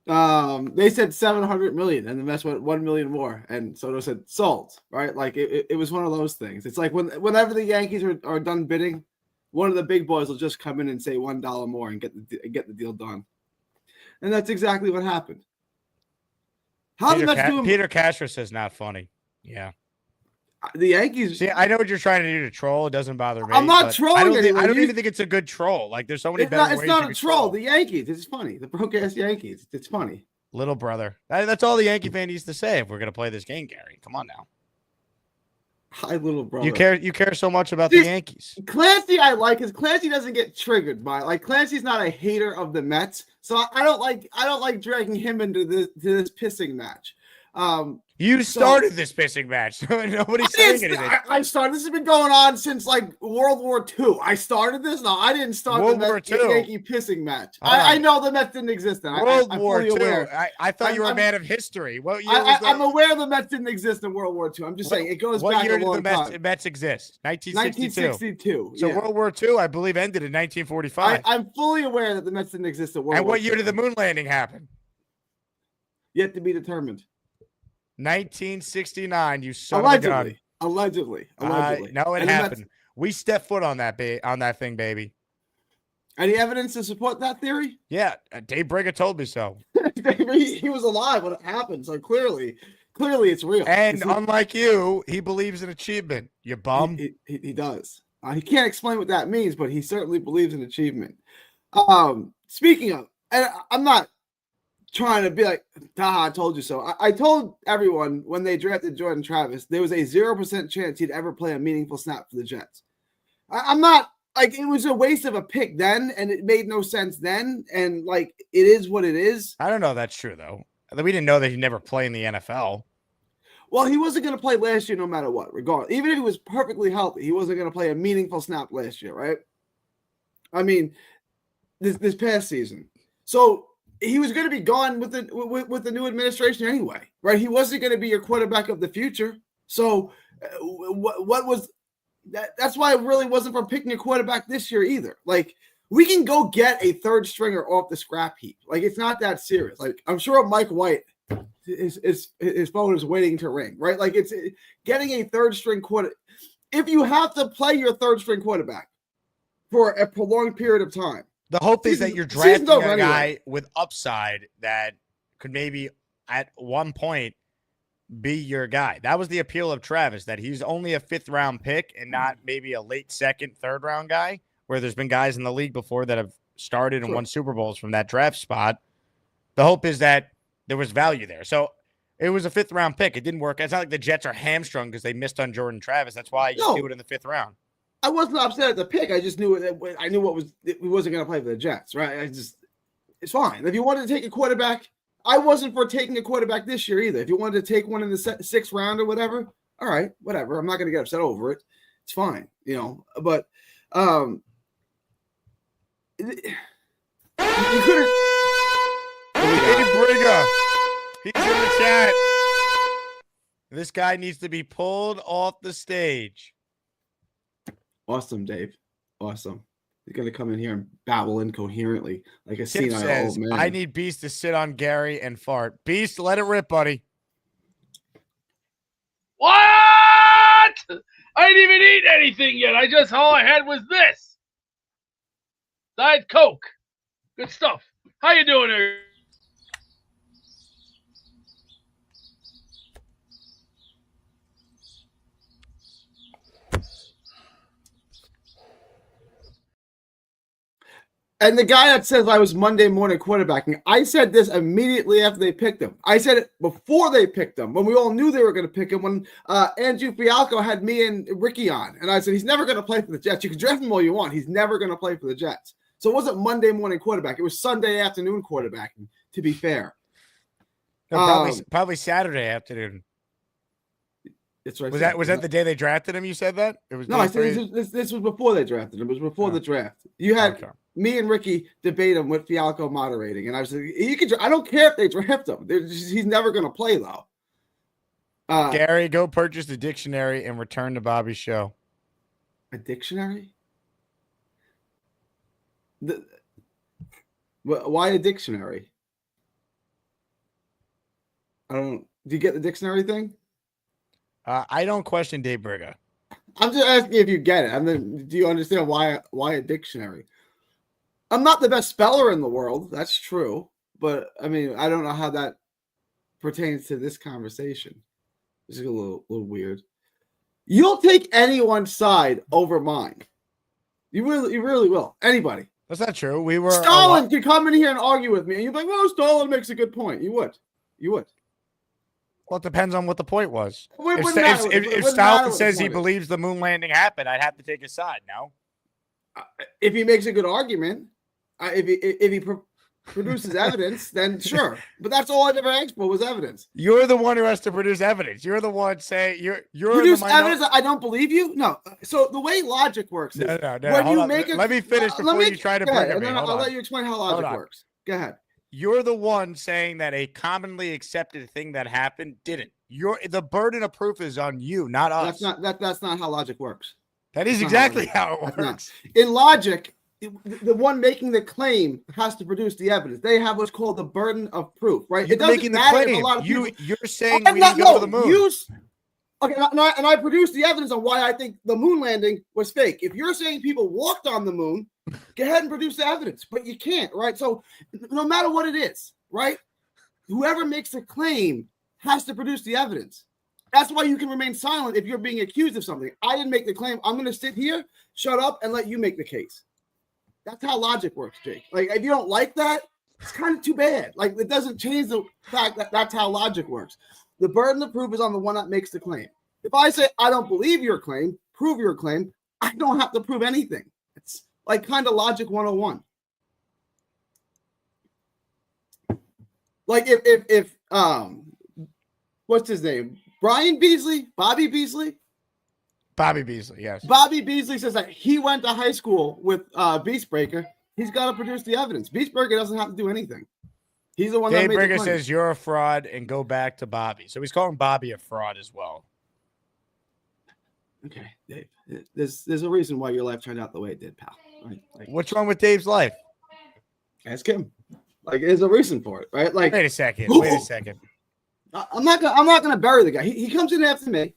They said 700 million, and the Mets went 1 million more, and Soto said sold. Right? Like it was one of those things. It's like whenever the Yankees are done bidding, one of the big boys will just come in and say $1 more and get the deal done. And that's exactly what happened. Peter Castro says not funny. Yeah. The Yankees. See, I know what you're trying to do to troll. It doesn't bother me. I'm not trolling. I don't even think it's a good troll. Like there's so many better ways. It's not a troll. The Yankees. It's funny. The broke-ass Yankees. It's funny. Little brother. That's all the Yankee fan needs to say if we're gonna play this game, Gary. Come on now. Hi, little brother. You care so much about the Yankees. Clancy, I like because Clancy doesn't get triggered by Clancy's not a hater of the Mets, so I don't like dragging him into this pissing match. You started this pissing match. Nobody's saying anything. I started. This has been going on since World War II. I started this. No, I didn't start World the War Mets II. Yankee pissing match. I know the Mets didn't exist then. World I'm War fully II. aware. I thought you were a man of history. What year I'm aware the Mets didn't exist in World War II. I'm just saying it goes back a long time. What year did the Mets exist? 1962. So World War II, I believe, ended in 1945. I'm fully aware that the Mets didn't exist in World War II. And what year did the moon landing happen? Yet to be determined. 1969. You son of a gun. Allegedly. No, it happened. We stepped foot on that thing, baby. Any evidence to support that theory? Yeah, Dave Briga told me so. He was alive when it happened, so clearly it's real. And unlike you, he believes in achievement. You bum. He does. He can't explain what that means, but he certainly believes in achievement. Speaking of, and I'm not trying to be like, "Haha, I told you so." I told everyone when they drafted Jordan Travis, there was a 0% chance he'd ever play a meaningful snap for the Jets. I'm not like it was a waste of a pick then, and it made no sense then, and like it is what it is. I don't know if that's true though. We didn't know that he'd never play in the NFL. Well, he wasn't going to play last year no matter what, regardless. Even if he was perfectly healthy, he wasn't going to play a meaningful snap last year, right? I mean, this past season. So he was going to be gone with the new administration anyway, right? He wasn't going to be your quarterback of the future. So what was that? That's why it really wasn't for picking a quarterback this year either. Like, we can go get a third stringer off the scrap heap. Like, it's not that serious. Like, I'm sure Mike White, his phone is waiting to ring, right? Like, it's getting a third string quarter. If you have to play your third string quarterback for a prolonged period of time, the hope is that you're drafting a guy with upside that could maybe at one point be your guy. That was the appeal of Travis, that he's only a 5th round pick and not maybe a late 2nd, 3rd round guy, where there's been guys in the league before that have started and won Super Bowls from that draft spot. The hope is that there was value there. So it was a 5th round pick. It didn't work. It's not like the Jets are hamstrung because they missed on Jordan Travis. That's why you do it in the 5th round. I wasn't upset at the pick. I just knew that I knew he wasn't going to play for the Jets, right? It's fine. If you wanted to take a quarterback, I wasn't for taking a quarterback this year either. If you wanted to take one in the 6th round or whatever, all right, whatever. I'm not going to get upset over it. It's fine, But you could have. Hey, Brigga. He's in the chat. This guy needs to be pulled off the stage. Awesome, Dave. Awesome. He's going to come in here and babble incoherently like a senile says, old man. I need Beast to sit on Gary and fart. Beast, let it rip, buddy. What? I didn't even eat anything yet. All I had was this. Diet Coke. Good stuff. How you doing there? And the guy that says I was Monday morning quarterbacking, I said this immediately after they picked him. I said it before they picked him, when we all knew they were going to pick him, when Andrew Fialco had me and Ricky on. And I said, he's never going to play for the Jets. You can draft him all you want. He's never going to play for the Jets. So it wasn't Monday morning quarterback. It was Sunday afternoon quarterbacking, to be fair. No, probably Saturday afternoon. That's right. Was that the day they drafted him? You said that? It was no. I said this was before they drafted him. It was before the draft. You had me and Ricky debate him with Fialco moderating, and I was like, "You can. I don't care if they draft him. He's never going to play though." Gary, go purchase the dictionary and return to Bobby's show. A dictionary? Why a dictionary? I don't. Do you get the dictionary thing? I don't question Dave Brigga. I'm just asking if you get it. I mean, do you understand why a dictionary? I'm not the best speller in the world. That's true. But, I mean, I don't know how that pertains to this conversation. This is a little weird. You'll take anyone's side over mine. You really will. Anybody. That's not true. We were Stalin could come in here and argue with me, and you'd be like, well, Stalin makes a good point. You would. Well, it depends on what the point was. If Stalin says he believes the moon landing happened, I'd have to take his side. No. If he makes a good argument, if he produces evidence, then sure. But that's all I ever asked for was evidence. You're the one who has to produce evidence. You're the one saying you're produce evidence. I don't believe you. No. So the way logic works is when you make let me finish before you try to bring it. I'll let you explain how logic works. Go ahead. You're the one saying that a commonly accepted thing that happened didn't. The burden of proof is on you, not us. That's not how logic works. That is exactly how it works. In logic, the one making the claim has to produce the evidence. They have what's called the burden of proof, right? You're it doesn't making matter the claim. If a lot of people, you're saying we didn't go to the moon. And I produced the evidence on why I think the moon landing was fake. If you're saying people walked on the moon, go ahead and produce the evidence, but you can't, right? So no matter what it is, right? Whoever makes the claim has to produce the evidence. That's why you can remain silent if you're being accused of something. I didn't make the claim. I'm going to sit here, shut up, and let you make the case. That's how logic works, Jake. Like, if you don't like that, It's kind of too bad. Like, it doesn't change the fact that that's how logic works. The burden of proof is on the one that makes the claim. If I say I don't believe your claim, prove your claim, I don't have to prove anything. It's like kind of logic 101. Like if what's his name? Bobby Beasley, yes. Bobby Beasley says that he went to high school with Beastbreaker. He's got to produce the evidence. Beastbreaker doesn't have to do anything. He's the one that made the Beastbreaker claim. says you're a fraud and go back to Bobby. So he's calling Bobby a fraud as well. Okay, Dave. There's a reason why your life turned out the way it did, pal. Right? Like, what's wrong with Dave's life? Ask him. Like, there's a reason for it, right? Like, wait a second. I'm not gonna bury the guy. He comes in after me,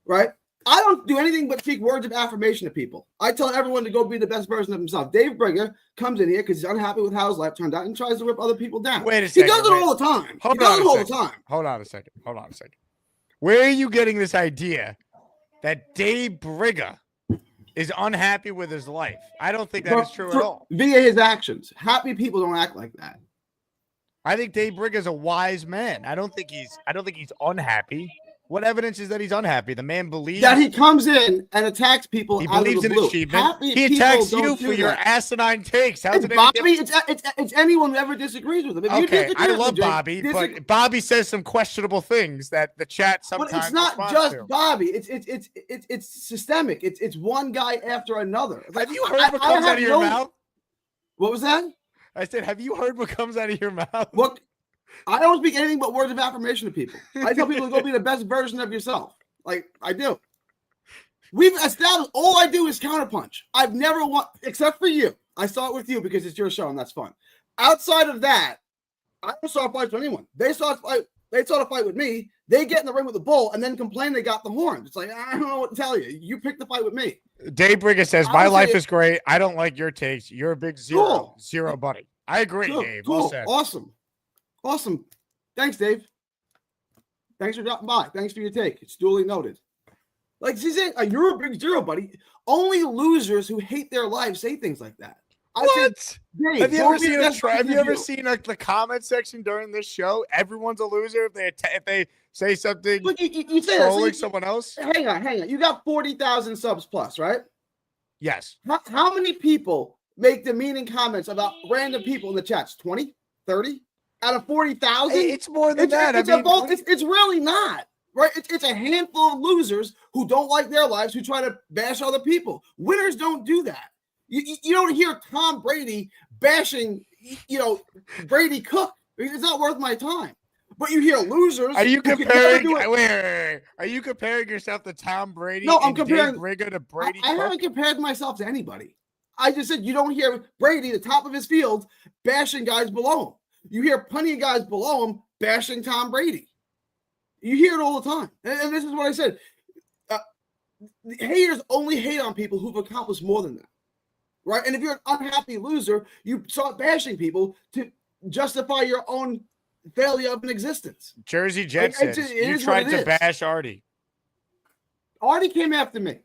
right? I don't do anything but speak words of affirmation to people. I tell everyone to go be the best version of himself. Dave Brigger comes in here because he's unhappy with how his life turned out and tries to rip other people down. Wait a second. He does it all the time. Hold on a second. Where are you getting this idea that Dave Brigger is unhappy with his life? I don't think that is true at all. Via his actions. Happy people don't act like that. I think Dave Brigger is a wise man. I don't think he's unhappy. What evidence is that he's unhappy? The man believes that he comes in and attacks people. He out believes of the in blue. achievement. He attacks you for your asinine takes. How's it's Bobby. It's anyone who ever disagrees with him. If you Okay, I disagree love with him, Bobby, but Bobby says some questionable things that the chat sometimes. But it's not just to. Bobby. It's systemic. It's one guy after another. Have you heard what comes out of your mouth? What was that? I said, have you heard what comes out of your mouth? What? I don't speak anything but words of affirmation to people. I tell people to go be the best version of yourself. Like, I do. We've established all I do is counterpunch. I've never won, except for you. I start with you because it's your show and that's fun. Outside of that, I don't start fights with anyone. They start a fight with me. They get in the ring with the bull and then complain they got the horns. It's like, I don't know what to tell you. You picked the fight with me. Dave Brigger says, my life is great. I don't like your takes. You're a big zero buddy. I agree, Dave. Cool. Well said. Awesome. Thanks, Dave. Thanks for dropping by. Thanks for your take. It's duly noted. Like, you're a big zero, buddy. Only losers who hate their lives say things like that. What? Have you ever seen like the comment section during this show? Everyone's a loser if they say something. Look, you say trolling someone else. Hang on. You got 40,000 subs plus, right? Yes. How many people make demeaning comments about random people in the chats? 20, 30 out of 40,000? It's more than that. It's really not. Right? It's a handful of losers who don't like their lives, who try to bash other people. Winners don't do that. You don't hear Tom Brady bashing, Brady Cook. It's not worth my time. But you hear losers. Are you comparing? Wait. Are you comparing yourself to Tom Brady? No, I'm comparing Dave Brigger to Brady. I haven't compared myself to anybody. I just said you don't hear Brady, the top of his field, bashing guys below him. You hear plenty of guys below him bashing Tom Brady. You hear it all the time. And this is what I said. Haters only hate on people who've accomplished more than them. Right? And if you're an unhappy loser, you start bashing people to justify your own failure of an existence. Jersey Jet says you tried to bash Artie. Artie came after me.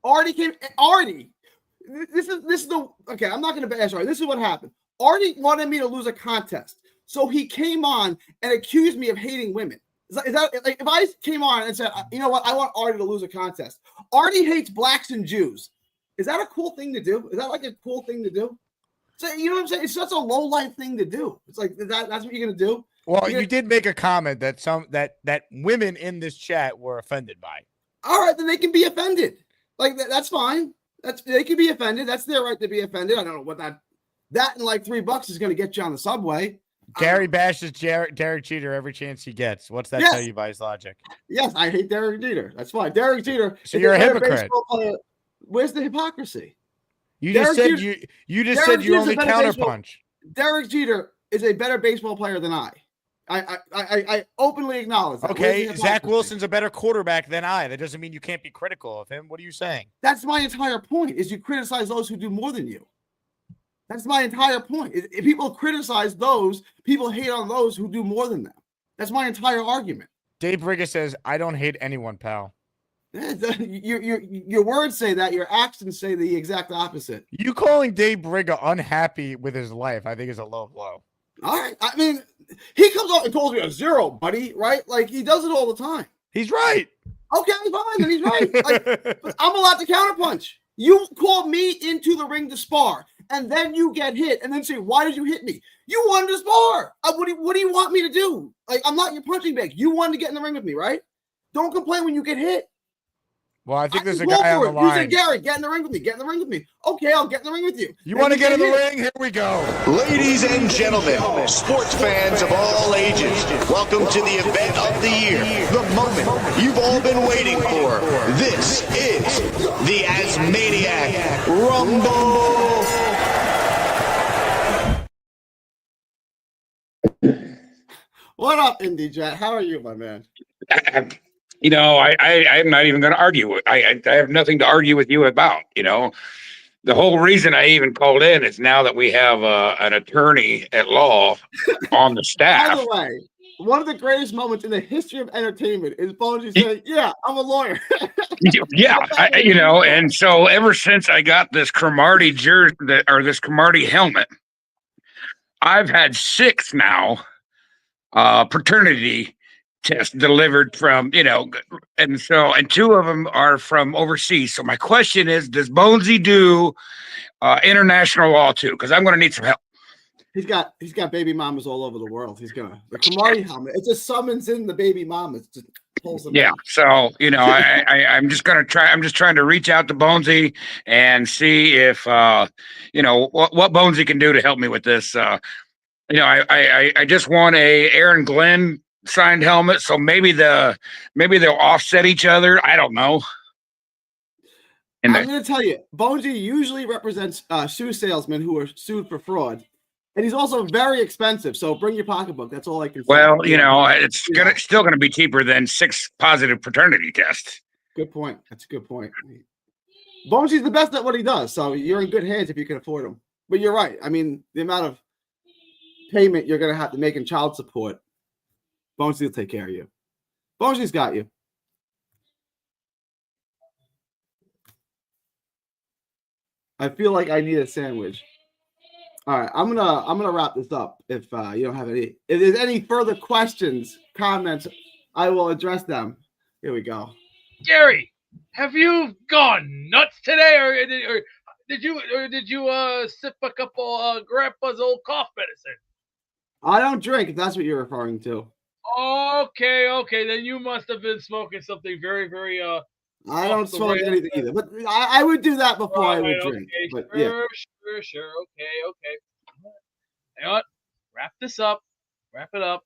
Artie. This is the okay. I'm not going to bash Artie. This is what happened. Artie wanted me to lose a contest, so he came on and accused me of hating women. Is that like if I came on and said, you know what, I want Artie to lose a contest. Artie hates blacks and Jews. Is that a cool thing to do? Is that like a cool thing to do? So you know what I'm saying? It's such a low life thing to do. It's like that's what you're gonna do. Well, you did make a comment that that women in this chat were offended by. All right, then they can be offended. Like that's fine. They can be offended. That's their right to be offended. I don't know what that and like $3 is going to get you on the subway. Gary bashes Derek Jeter every chance he gets. What's that tell you by his logic? Yes, I hate Derek Jeter. That's fine. Derek Jeter. So you're a hypocrite. Where's the hypocrisy? You just said you only counterpunch. Derek Jeter is a better baseball player than I. I openly acknowledge that. Okay, Zach Wilson's a better quarterback than I. That doesn't mean you can't be critical of him. What are you saying? That's my entire point, is you criticize those who do more than you. That's my entire point. If people criticize those, people hate on those who do more than them. That's my entire argument. Dave Brigger says, I don't hate anyone, pal. Your words say that. Your actions say the exact opposite. You calling Dave Brigga unhappy with his life, I think, is a low blow. All right. I mean, he comes up and calls me a zero, buddy, right? Like, he does it all the time. He's right. Okay, fine, then he's right. Like, but I'm allowed to counterpunch. You call me into the ring to spar, and then you get hit, and then say, why did you hit me? You wanted to spar. What do you want me to do? Like, I'm not your punching bag. You wanted to get in the ring with me, right? Don't complain when you get hit. Well, I think there's a guy on the line. You said, Gary, get in the ring with me. Get in the ring with me. Okay, I'll get in the ring with you. You want to get in the ring? Here we go. Ladies and gentlemen, sports fans of all ages, welcome to the event of the year, the moment you've all been waiting for. This is the Asmaniac Rumble. What up, Indie Jet? How are you, my man? You know, I'm not even going to argue. I have nothing to argue with you about. You know, the whole reason I even called in is now that we have an attorney at law on the staff. By the way, one of the greatest moments in the history of entertainment is Bonesy saying, "Yeah, I'm a lawyer." Yeah, you know, and so ever since I got this Cromartie jersey or this Cromartie helmet, I've had 6 now paternity tests delivered from, you know, and 2 of them are from overseas. So my question is, does Bonesy do international law too? Because I'm going to need some help. He's got baby mamas all over the world. He's gonna the Cromartie helmet. It just summons in the baby mamas. Just pulls them. Yeah. In. So you know, I'm just gonna try. I'm just trying to reach out to Bonesy and see if you know what Bonesy can do to help me with this. You know, I just want a Aaron Glenn signed helmet, so maybe they'll offset each other. I don't know. And I'm going to tell you, Bonesy usually represents shoe salesmen who are sued for fraud, and he's also very expensive. So bring your pocketbook. That's all I can say. Well, you know, it's still going to be cheaper than 6 positive paternity tests. Good point. That's a good point. Bonesy's the best at what he does, so you're in good hands if you can afford him. But you're right. I mean, the amount of payment you're going to have to make in child support, Bonesy will take care of you. Bonesy's got you. I feel like I need a sandwich. All right, I'm gonna wrap this up. If you don't have any, if there's any further questions, comments, I will address them. Here we go. Gary, have you gone nuts today, or did you sip a couple Grandpa's old cough medicine? I don't drink. If that's what you're referring to. Okay. Then you must have been smoking something very, very I don't smoke anything either, but I would do that before I would drink. Okay, but sure, yeah. sure. Okay. You know what? Wrap this up. Wrap it up.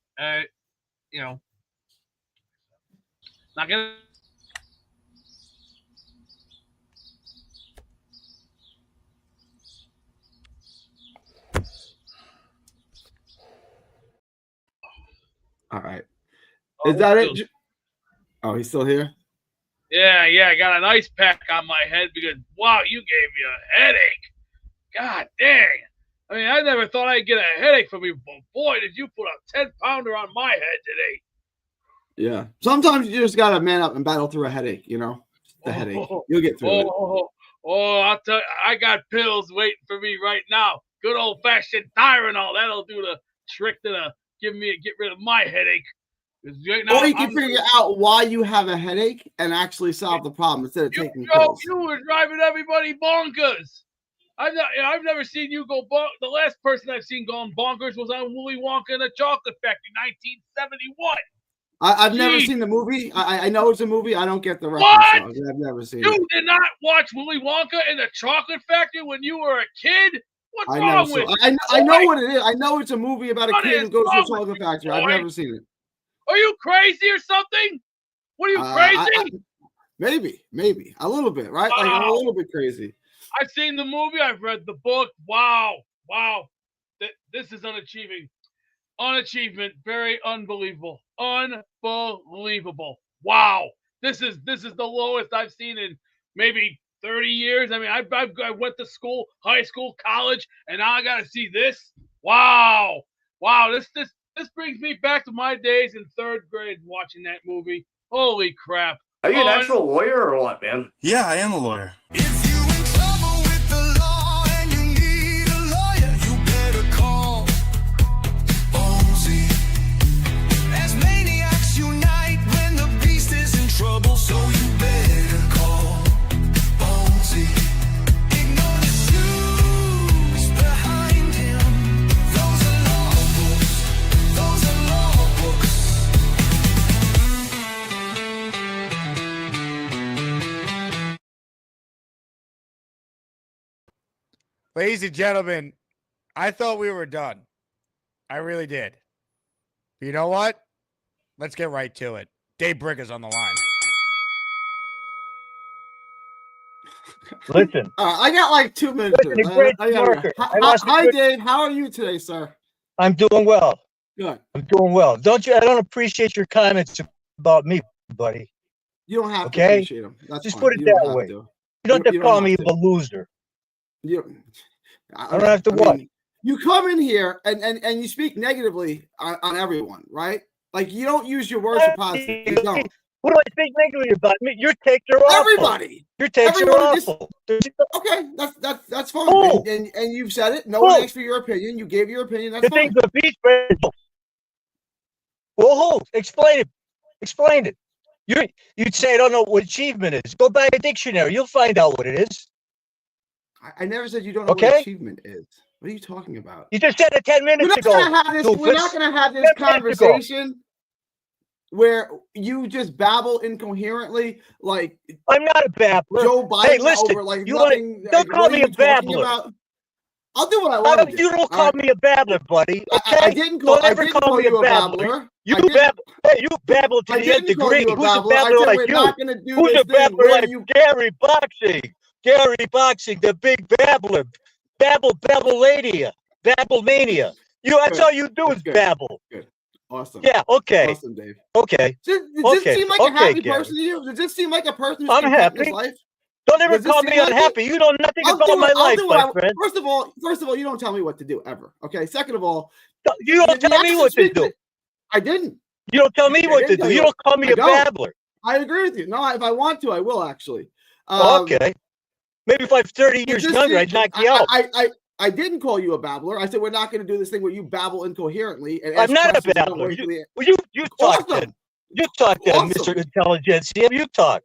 You know, not gonna. All right. Is that it? Oh, he's still here? Yeah. I got an ice pack on my head because, wow, you gave me a headache. God dang. I mean, I never thought I'd get a headache from you, but boy, did you put a 10-pounder on my head today. Yeah. Sometimes you just got to man up and battle through a headache, you know? The headache. You'll get through it. I'll tell you, I got pills waiting for me right now. Good old-fashioned Tylenol. That'll do the trick to get rid of my headache. Right now, or you can figure out why you have a headache and actually solve the problem instead of taking pills. You were driving everybody bonkers. I've never seen you go bonkers. The last person I've seen going bonkers was on Willy Wonka and the Chocolate Factory, 1971. I've never seen the movie. I know it's a movie. I don't get the reference. I've never seen it. You did not watch Willy Wonka and the Chocolate Factory when you were a kid? What's wrong with you? I know what it is. I know it's a movie about a kid who goes to a chocolate factory. I've never seen it. Are you crazy or something? What are you crazy? Maybe a little bit, right? Like I'm a little bit crazy. I've seen the movie. I've read the book. Wow. This is unachievement. Very unbelievable. Unbelievable. Wow. This is the lowest I've seen in maybe 30 years. I mean, I went to school, high school, college, and now I got to see this. Wow. This brings me back to my days in 3rd grade watching that movie. Holy crap. Are you an actual lawyer or what, man? Yeah, I am a lawyer. Ladies and gentlemen, I thought we were done. I really did. But you know what? Let's get right to it. Dave Brigger's on the line. Listen. I got like 2 minutes. Listen, great worker. Hi, Dave. How are you today, sir? I'm doing well. Good. I'm doing well. I don't appreciate your comments about me, buddy. You don't have to okay? appreciate them. That's Just fine. put it that way. You don't have to call me a loser. I don't have to what? You come in here and you speak negatively on everyone, right? Like you don't use your words for positive. You don't. Who do I speak negatively about? Your takes are awful. Everybody. Your takes are awful. Okay, that's fine. And you've said it. No one asked for your opinion. You gave your opinion. That's fine. The beach Well, explain it. Explain it. You'd say I don't know what achievement is. Go buy a dictionary. You'll find out what it is. I never said you don't know what achievement is. What are you talking about? You just said it 10 minutes ago. We're not going to have this conversation where you just babble incoherently like I'm not a babbler. Joe Biden hey, listen, over like you nothing. Don't call me a babbler. I'll do what I want to do. You don't call me a babbler, buddy. Okay? I didn't call, don't ever call me a babbler. You babble to the nth degree. Who's a babbler like you? Who's a babbler like Gary Boxing? Gary Boxing, the big babbler. Babble-mania. That's all you do is babble. Good. Awesome. Yeah, okay. Awesome, Dave. Okay. Does this seem like a happy person to you? Does this seem like a person who's I'm happy. In his life? Don't ever call me unhappy. You know nothing about my life, my friend. First of all, you don't tell me what to do ever. Okay. Second of all, you don't tell me what to do. I didn't. You don't tell me what to do. You don't call me a babbler. I agree with you. No, if I want to, I will actually. Okay. Maybe if I'm 30 years younger, I'd knock you out. I didn't call you a babbler. I said we're not going to do this thing where you babble incoherently. And I'm not a babbler. You talk then. You talk then, Mr. Intelligentsia. You talk.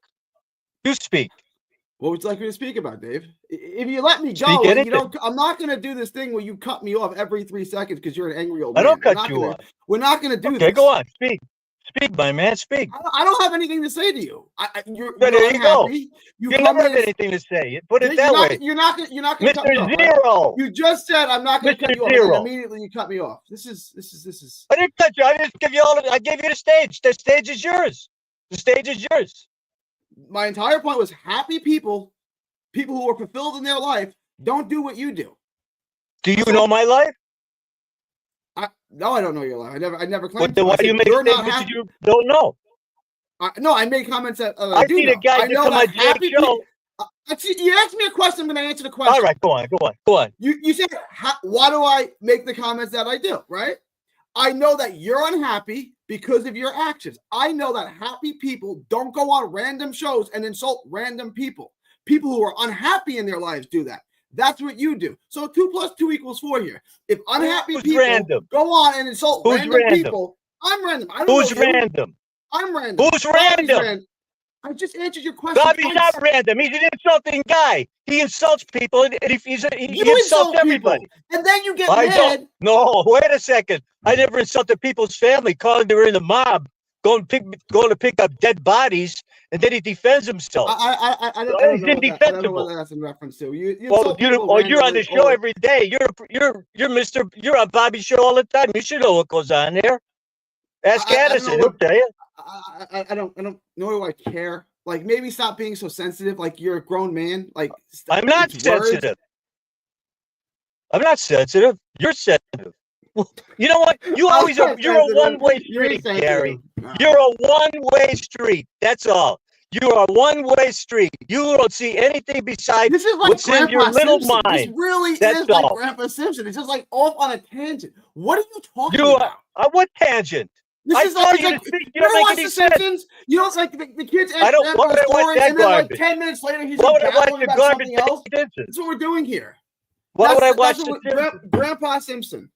You speak. What would you like me to speak about, Dave? If you let me go, I'm not going to do this thing where you cut me off every 3 seconds because you're an angry old man. I don't cut you off. We're not going to do this. Okay, go on. Speak. Speak, my man. Speak. I don't have anything to say to you. You're there you go. You never have anything to say. Put it that way. You're not going to cut me off. Zero. You just said I'm not going to cut you off. And immediately you cut me off. This is. I didn't cut you. I just give you I gave you the stage. The stage is yours. The stage is yours. My entire point was happy people who are fulfilled in their life, don't do what you do. Do you know my life? No, I don't know your life. I never claimed. Why do you make statements you don't know? No, I made comments that I see the guy that come on Jake's show. You asked me a question. I'm going to answer the question. All right, go on. You said, why do I make the comments that I do? Right? I know that you're unhappy because of your actions. I know that happy people don't go on random shows and insult random people. People who are unhappy in their lives do that. That's what you do. So 2 + 2 = 4 here. If unhappy people go on and insult random people, I'm random. Who's random? I'm random. Who's random? I just answered your question. Bobby's not random. He's an insulting guy. He insults people, and he insults everybody. And then you get mad. No, wait a second. I never insulted people's family, calling they were in the mob, going to pick up dead bodies, and then he defends himself. I don't know what that's in reference to. You're on the show every day. You're on Bobby's show all the time. You should know what goes on there. Ask Addison. He'll tell you. I don't know. Do I care? Like, maybe stop being so sensitive. Like, you're a grown man. Like, I'm not sensitive. I'm not sensitive. You're sensitive. You know what? You're a one-way street, Gary. You're a one-way street. That's all. You are a one-way street. You don't see anything besides what's in your little mind. This really is like Grandpa Simpson. It's just like off on a tangent. What are you talking about? What tangent? This I is told like, you like to speak. You you ever don't watch make The any sense. Simpsons? You know, it's like the kids I don't. ask Why would I a watch story, that and then like garbage? 10 minutes later, he's Why like would I watch babbling the about garbage something else. Simpsons? That's what we're doing here. Why would I watch That's the what Simpsons? Grandpa Simpson.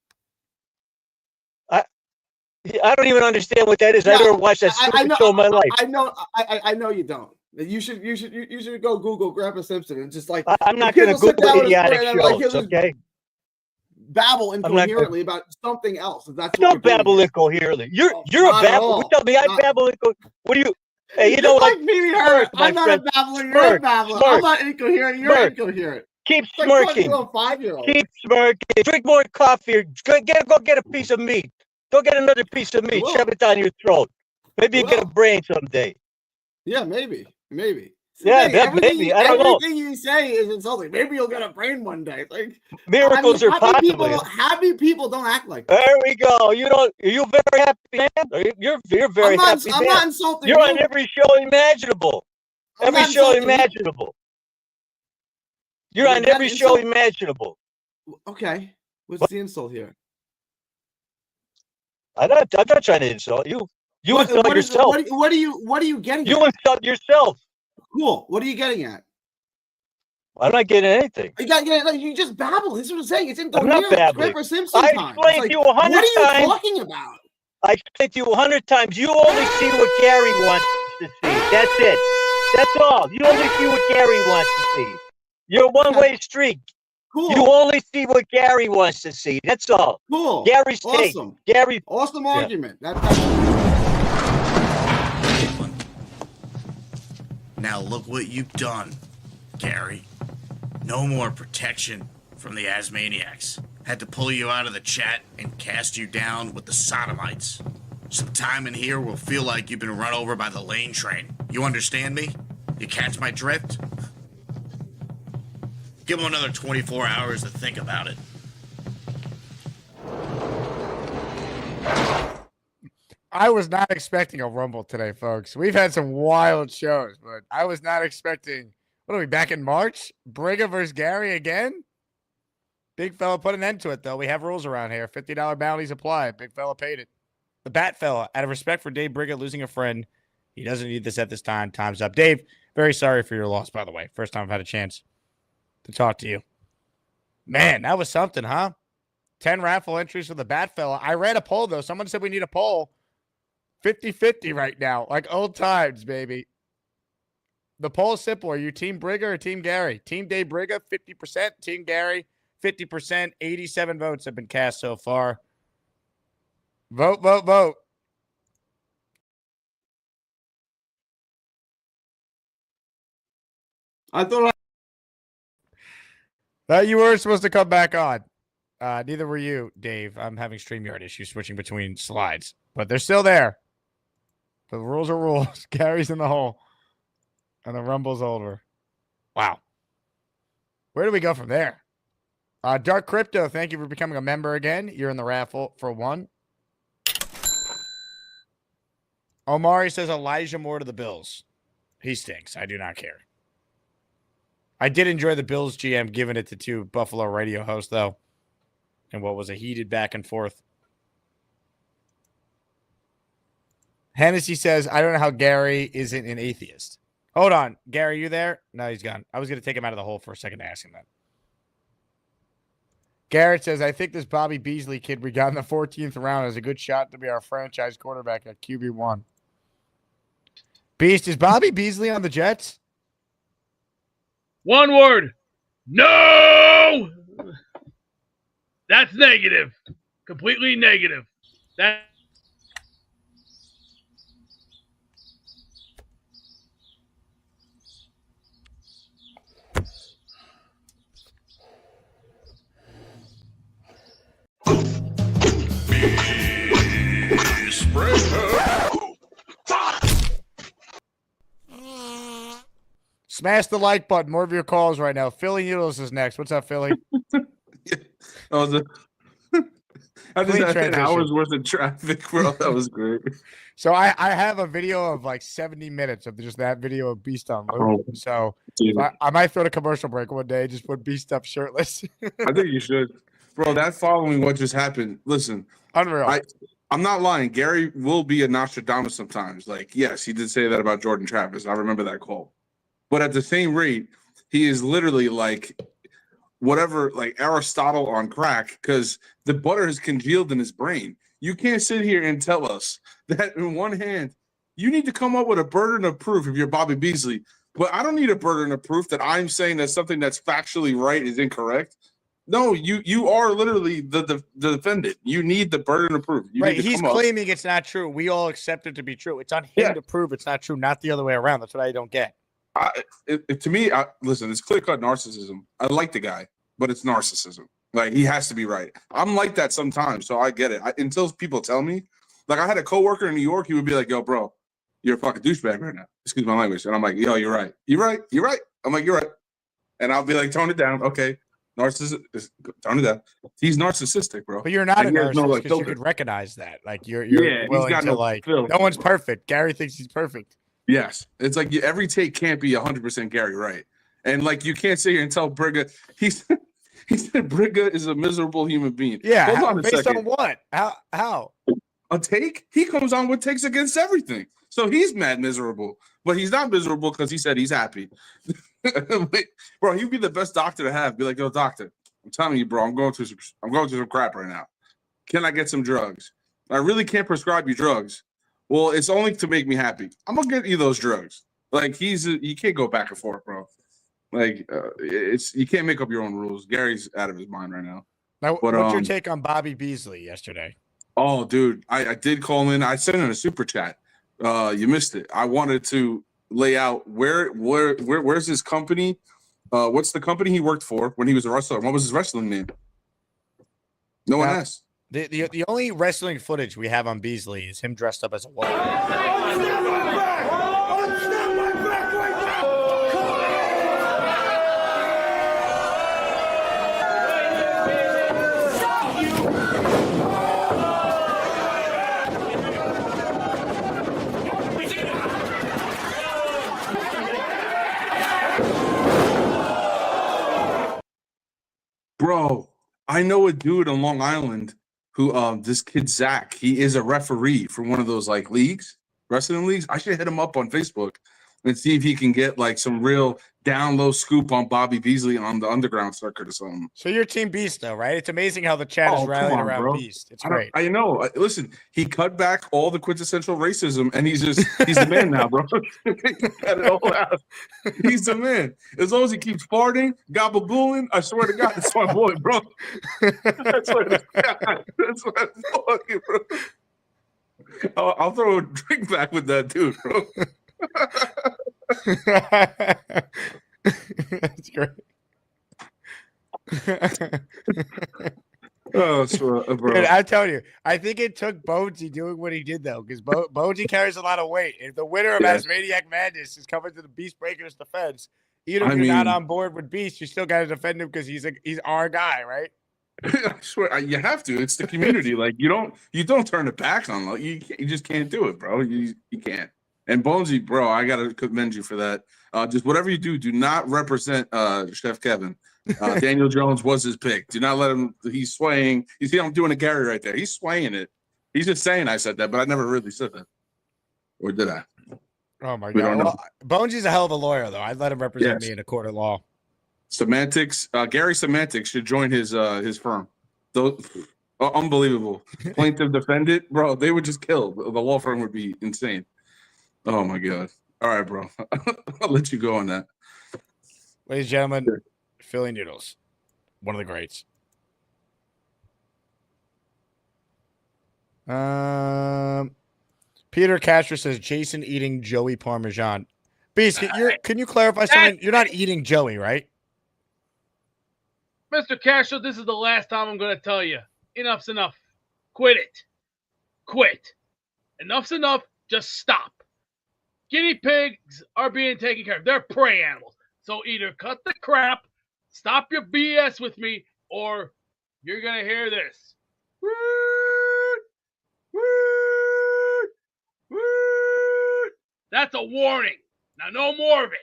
I don't even understand what that is. Yeah, I never watched that I stupid know. show in my life. I know you don't. You should go Google Grandpa Simpson and just like I'm the not kids going to will sit Google down with a story idiotic and then like he'll shows, just okay? babble I'm not gonna- incoherently about something else. If that's I what don't we're doing babble here. incoherently. You're Oh, a not at babble. all. What tell me I Not- babble What do you? Hey, you know It's what? like Pee Wee Herman. Smirk, my I'm not friend. a babbler. You're a Smirk, babbler. smirk, I'm not incoherent. You're smirk. incoherent. Keep It's like talking smirking. to a 5-year-old. Keep smirking. Drink more coffee. Or go get a piece of meat. Go get another piece of meat. will. Shove it down your throat. Maybe you get a will. brain someday. Yeah, maybe. Yeah, Everything, maybe. I don't know. everything you say is insulting. Maybe you'll get a brain one day. Like Miracles are possible. Happy people don't act like that. There we go. You don't. Are you a very happy man? You're very happy I'm man. not insulting You're you. on every show imaginable. I'm Every not show insulting you. imaginable. You're You're on not every show insult- imaginable. Okay, what's the insult here? I'm not trying to insult you. You insult yourself. What are you getting? You at? insult yourself. Cool. What are you getting at? I'm not getting anything. You just babble. This is what I'm saying. It's I'm incoherent. not babbling. Grandpa Simpson I time. explained It's like, to you 100 what are you times. talking about? I explained to you 100 times. You only see what Gary wants to see. That's it. That's all. You only see what Gary wants to see. You're a one-way street. Cool. You only see what Gary wants to see. That's all. Cool. Gary's take. Awesome. Gary. Awesome argument. Now look what you've done, Gary. No more protection from the Asmaniacs. Had to pull you out of the chat and cast you down with the sodomites. Some time in here will feel like you've been run over by the lane train. You understand me? You catch my drift? Give him another 24 hours to think about it. I was not expecting a Rumble today, folks. We've had some wild shows, but I was not expecting. What are we, back in March? Briga versus Gary again? Big fella put an end to it, though. We have rules around here. $50 bounties applied. Big fella paid it. The Bat fella, out of respect for Dave Briga losing a friend, he doesn't need this at this time. Time's up. Dave, very sorry for your loss, by the way. First time I've had a chance to talk to you. Man, that was something, huh? 10 raffle entries for the Bat fella. I ran a poll, though. Someone said we need a poll. 50-50 right now, like old times, baby. The poll is simple. Are you Team Briga or Team Gary? Team Dave Briga, 50%. Team Gary, 50%. 87 votes have been cast so far. Vote, vote, vote. I thought You were supposed to come back on. Neither were you, Dave. I'm having StreamYard issues switching between slides, but they're still there. The rules are rules. Gary's in the hole. And the Rumble's over. Wow. Where do we go from there? Dark Crypto, thank you for becoming a member again. You're in the raffle for one. Omari says Elijah Moore to the Bills. He stinks. I do not care. I did enjoy the Bills GM giving it to two Buffalo radio hosts, though, and what was a heated back and forth. Hennessy says, I don't know how Gary isn't an atheist. Hold on. Gary, you there? No, he's gone. I was going to take him out of the hole for a second to ask him that. Garrett says, I think this Bobby Beasley kid we got in the 14th round is a good shot to be our franchise quarterback at QB1. Beast, is Bobby Beasley on the Jets? One word. No! That's negative. Completely negative. That. Smash the like button. More of your calls right now. Philly Noodles is next. What's up, Philly? I just had an hour's worth of traffic, bro. That was great. So I have a video of like 70 minutes of just that video of Beast on loop. So I might throw a commercial break one day. Just put Beast up shirtless. I think you should. Bro, that following what just happened, listen. Unreal. I'm not lying. Gary will be a Nostradamus sometimes. Like, yes, he did say that about Jordan Travis. I remember that call. But at the same rate, he is literally like whatever, like Aristotle on crack, because the butter has congealed in his brain. You can't sit here and tell us that in one hand, you need to come up with a burden of proof if you're Bobby Beasley. But I don't need a burden of proof that I'm saying that something that's factually right is incorrect. No, you are literally the defendant. You need the burden of proof. You Right. need to He's come up. claiming it's not true. We all accept it to be true. It's on him to prove it's not true, not the other way around. That's what I don't get. To me, listen, it's clear-cut narcissism. I like the guy, but it's narcissism. Like, he has to be right. I'm like that sometimes, so I get it. Until people tell me. Like, I had a coworker in New York. He would be like, yo, bro, you're a fucking douchebag right now. Excuse my language. And I'm like, yo, you're right. You're right. You're right. I'm like, you're right. And I'll be like, tone it down. Okay. Narcissist, tone it down. He's narcissistic, bro. But you're not Like, a he has no, narcissist like, because you filter. could recognize that. Like, you're Yeah, he's willing got to, no like, filter. no one's perfect. Gary thinks he's perfect. Yes. It's like every take can't be 100% Gary right. And, like, you can't sit here and tell Briga he said Briga is a miserable human being. Yeah. Hold on a based second. on what? How? A take? He comes on with takes against everything. So he's mad miserable. But he's not miserable because he said he's happy. Bro, he'd be the best doctor to have. Be like, yo, doctor, I'm telling you, bro, I'm going through some crap right now. Can I get some drugs? I really can't prescribe you drugs. Well, it's only to make me happy. I'm gonna get you those drugs. Like, you can't go back and forth, bro. Like, you can't make up your own rules. Gary's out of his mind right now. Now, But, what's your take on Bobby Beasley yesterday? Oh, dude, I did call in. I sent in a super chat. You missed it. I wanted to lay out where's his company? What's the company he worked for when he was a wrestler? What was his wrestling name? No one asked. The only wrestling footage we have on Beasley is him dressed up as a woman. Bro, I know a dude on Long Island who this kid Zach, he is a referee for one of those like leagues, wrestling leagues. I should hit him up on Facebook and see if he can get like some real down low scoop on Bobby Beasley on the underground circuit or something. So you're Team Beast, though, right? It's amazing how the chat is rallying around bro. Beast. It's great. I know. Listen, he cut back all the quintessential racism, and he's the man now, bro. Cut it all out. He's the man. As long as he keeps farting, gobble-booing, I swear to God, that's my boy, bro. I swear to God, that's my boy, bro. I'll throw a drink back with that dude, bro. That's great. Bro. Dude, I'm telling you, I think it took Bonesy doing what he did, though, because Bonesy carries a lot of weight. If the winner of Asmaniac Madness is coming to the Beast Breaker's defense, even if you're not on board with Beast, you still got to defend him because he's our guy, right? I swear, you have to. It's the community. Like, you don't turn it back on. Like, you just can't do it, bro. You can't. And Bonesy, bro, I gotta commend you for that. Just whatever you do not represent Chef Kevin. Daniel Jones was his pick. Do not let him. He's swaying. You see, I'm doing a Gary right there. He's swaying it. He's just saying I said that, but I never really said that. Or did I? Oh my God. Well, Bonesy's a hell of a lawyer, though. I'd let him represent me in a court of law. Semantics. Gary Semantics should join his firm. Those unbelievable. Plaintiff defendant, bro. They would just kill. The law firm would be insane. Oh my God. All right, bro. I'll let you go on that. Ladies and gentlemen, Philly Noodles, one of the greats. Peter Castro says Jason eating Joey Parmesan. Beast, can you clarify something? You're not eating Joey, right? Mr. Castro, this is the last time I'm going to tell you. Enough's enough. Quit it. Quit. Enough's enough. Just stop. Guinea pigs are being taken care of. They're prey animals. So either cut the crap, stop your BS with me, or you're going to hear this. That's a warning. Now, no more of it.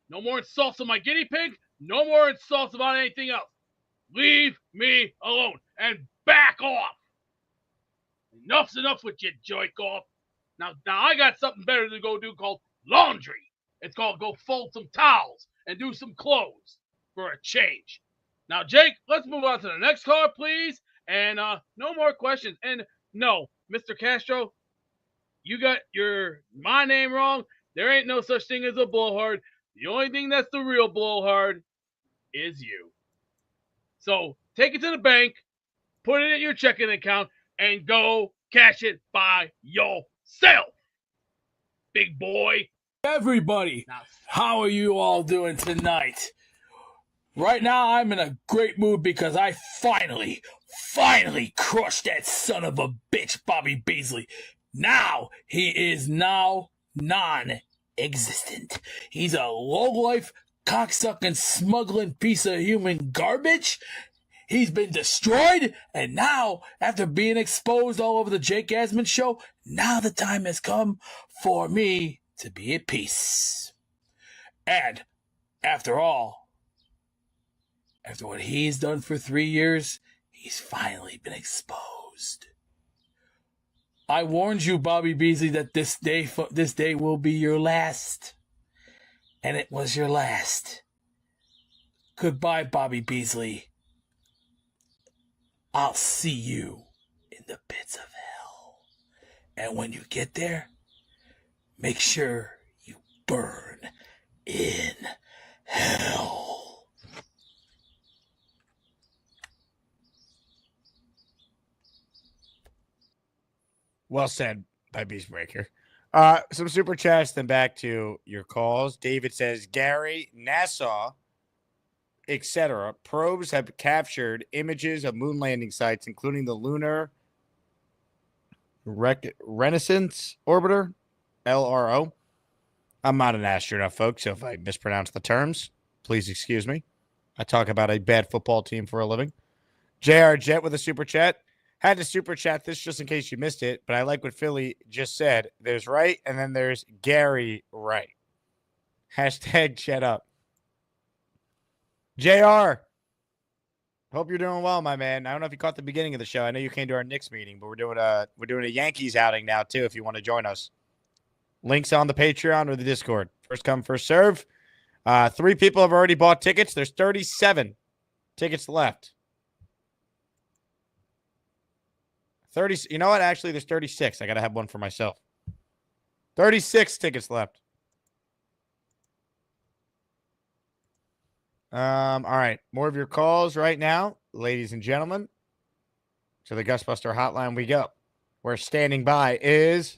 No more insults on my guinea pig. No more insults about anything else. Leave me alone and back off. Enough's enough with you, jerk off. Now I got something better to go do called laundry. It's called go fold some towels and do some clothes for a change. Now, Jake, let's move on to the next caller, please. And no more questions. And no, Mr. Castro, you got my name wrong. There ain't no such thing as a blowhard. The only thing that's the real blowhard is you. So take it to the bank, put it in your checking account, and go cash it by yourself, big boy. Everybody, how are you all doing tonight? Right now, I'm in a great mood because I finally crushed that son of a bitch, Bobby Beasley. Now, he is non-existent. He's a low-life, cocksucking, smuggling piece of human garbage. He's been destroyed, and now, after being exposed all over the Jake Asman show, now the time has come for me to be at peace. And, after all, after what he's done for 3 years, he's finally been exposed. I warned you, Bobby Beasley, that this day will be your last. And it was your last. Goodbye, Bobby Beasley. I'll see you in the pits of hell. And when you get there, make sure you burn in hell. Well said by Beastbreaker. Some super chats, then back to your calls. David says, Gary, NASA, etc. Probes have captured images of moon landing sites, including the Lunar Renaissance Orbiter, LRO. I'm not an astronaut, folks, so if I mispronounce the terms, please excuse me. I talk about a bad football team for a living. JR Jet with a super chat. Had to super chat this just in case you missed it, but I like what Philly just said. There's right, and then there's Gary Right. Hashtag chat up. JR, hope you're doing well, my man. I don't know if you caught the beginning of the show. I know you came to our Knicks meeting, but we're doing a Yankees outing now too. If you want to join us, links on the Patreon or the Discord. First come, first serve. 3 people have already bought tickets. There's 37 tickets left. 30. You know what? Actually, there's 36. I got to have one for myself. 36 tickets left. All right. More of your calls right now, ladies and gentlemen. To the Gusbuster hotline we go. Where standing by is...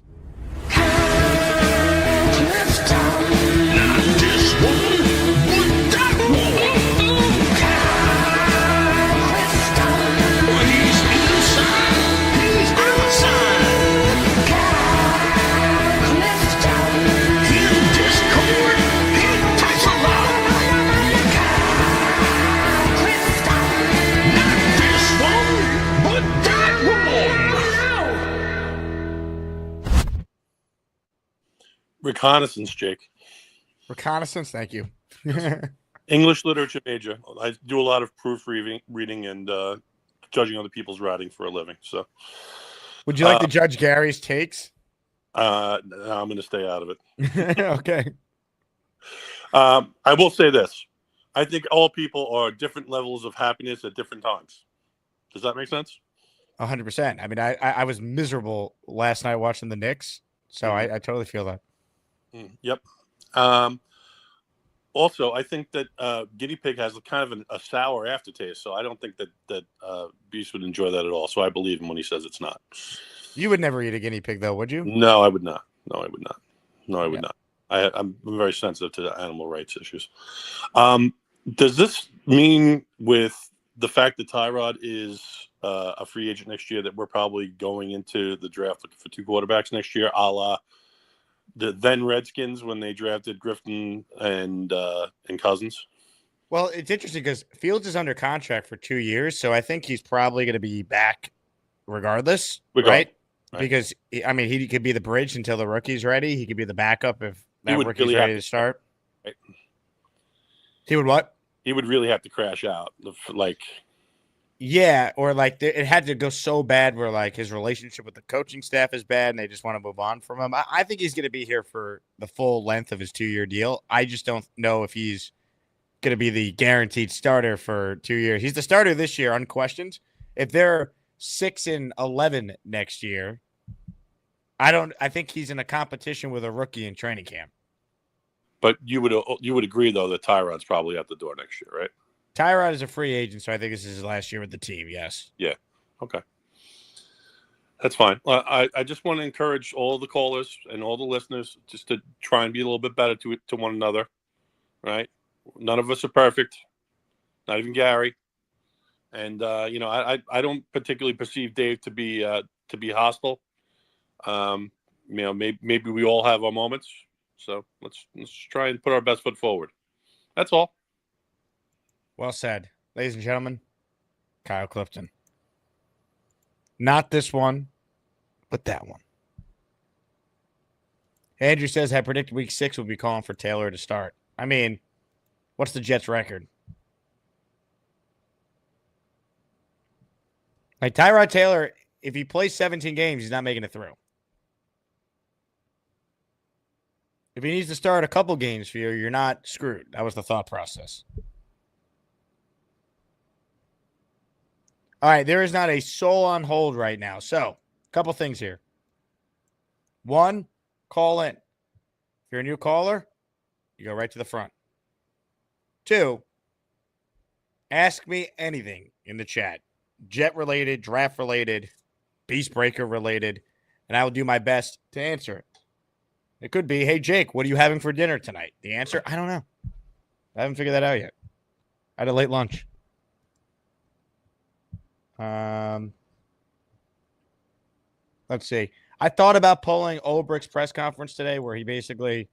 Reconnaissance, Jake. Reconnaissance, thank you. English literature major. I do a lot of proofreading and judging other people's writing for a living. So, would you like to judge Gary's takes? I'm going to stay out of it. Okay. I will say this. I think all people are different levels of happiness at different times. Does that make sense? 100%. I mean, I was miserable last night watching the Knicks, so I totally feel that. Yep. Also, I think that guinea pig has kind of a sour aftertaste, so I don't think that Beast would enjoy that at all. So I believe him when he says it's not. You would never eat a guinea pig, though, would you? No, I would not. No, I would not. No, I would not. I'm very sensitive to animal rights issues. Does this mean with the fact that Tyrod is a free agent next year that we're probably going into the draft looking for 2 quarterbacks next year, a la the then Redskins when they drafted Griffin and Cousins? Well, it's interesting because Fields is under contract for 2 years, so I think he's probably going to be back regardless, right? Because, I mean, he could be the bridge until the rookie's ready. He could be the backup if that rookie's really ready to start. Right. He would what? He would really have to crash out. Like, Yeah, or like it had to go so bad where like his relationship with the coaching staff is bad and they just want to move on from him. I think he's going to be here for the full length of his 2-year deal. I just don't know if he's going to be the guaranteed starter for 2 years. He's the starter this year, unquestioned. If they're 6-11 next year, I think he's in a competition with a rookie in training camp. But you would agree though that Tyrod's probably out the door next year, right? Tyrod is a free agent, so I think this is his last year with the team. Yes. Yeah. Okay. That's fine. I just want to encourage all the callers and all the listeners just to try and be a little bit better to one another, right? None of us are perfect, not even Gary. And I don't particularly perceive Dave to be hostile. Maybe we all have our moments, so let's try and put our best foot forward. That's all. Well said. Ladies and gentlemen, Kyle Clifton. Not this one, but that one. Andrew says, I predict week 6 will be calling for Taylor to start. I mean, what's the Jets' record? Like Tyrod Taylor, if he plays 17 games, he's not making it through. If he needs to start a couple games for you, you're not screwed. That was the thought process. All right, there is not a soul on hold right now. So, a couple things here. 1, call in. If you're a new caller, you go right to the front. 2, ask me anything in the chat. Jet related, draft related, Beast Breaker related, and I will do my best to answer it. It could be, hey, Jake, what are you having for dinner tonight? The answer, I don't know. I haven't figured that out yet. I had a late lunch. Let's see. I thought about pulling Olbrich's press conference today where he basically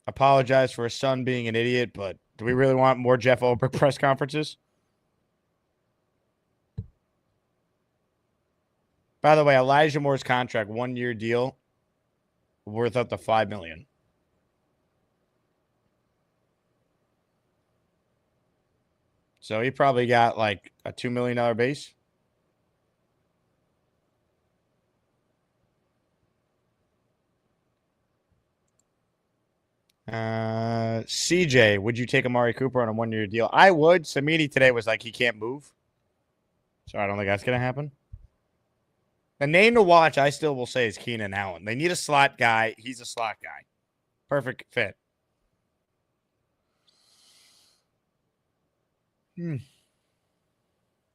apologized for his son being an idiot, but do we really want more Jeff Olbrich press conferences? By the way, Elijah Moore's contract, 1-year deal, worth up to $5 million. So he probably got like a $2 million base. CJ, would you take Amari Cooper on a 1-year deal? I would. Samini today was like he can't move. So I don't think that's going to happen. The name to watch, I still will say, is Keenan Allen. They need a slot guy. He's a slot guy. Perfect fit.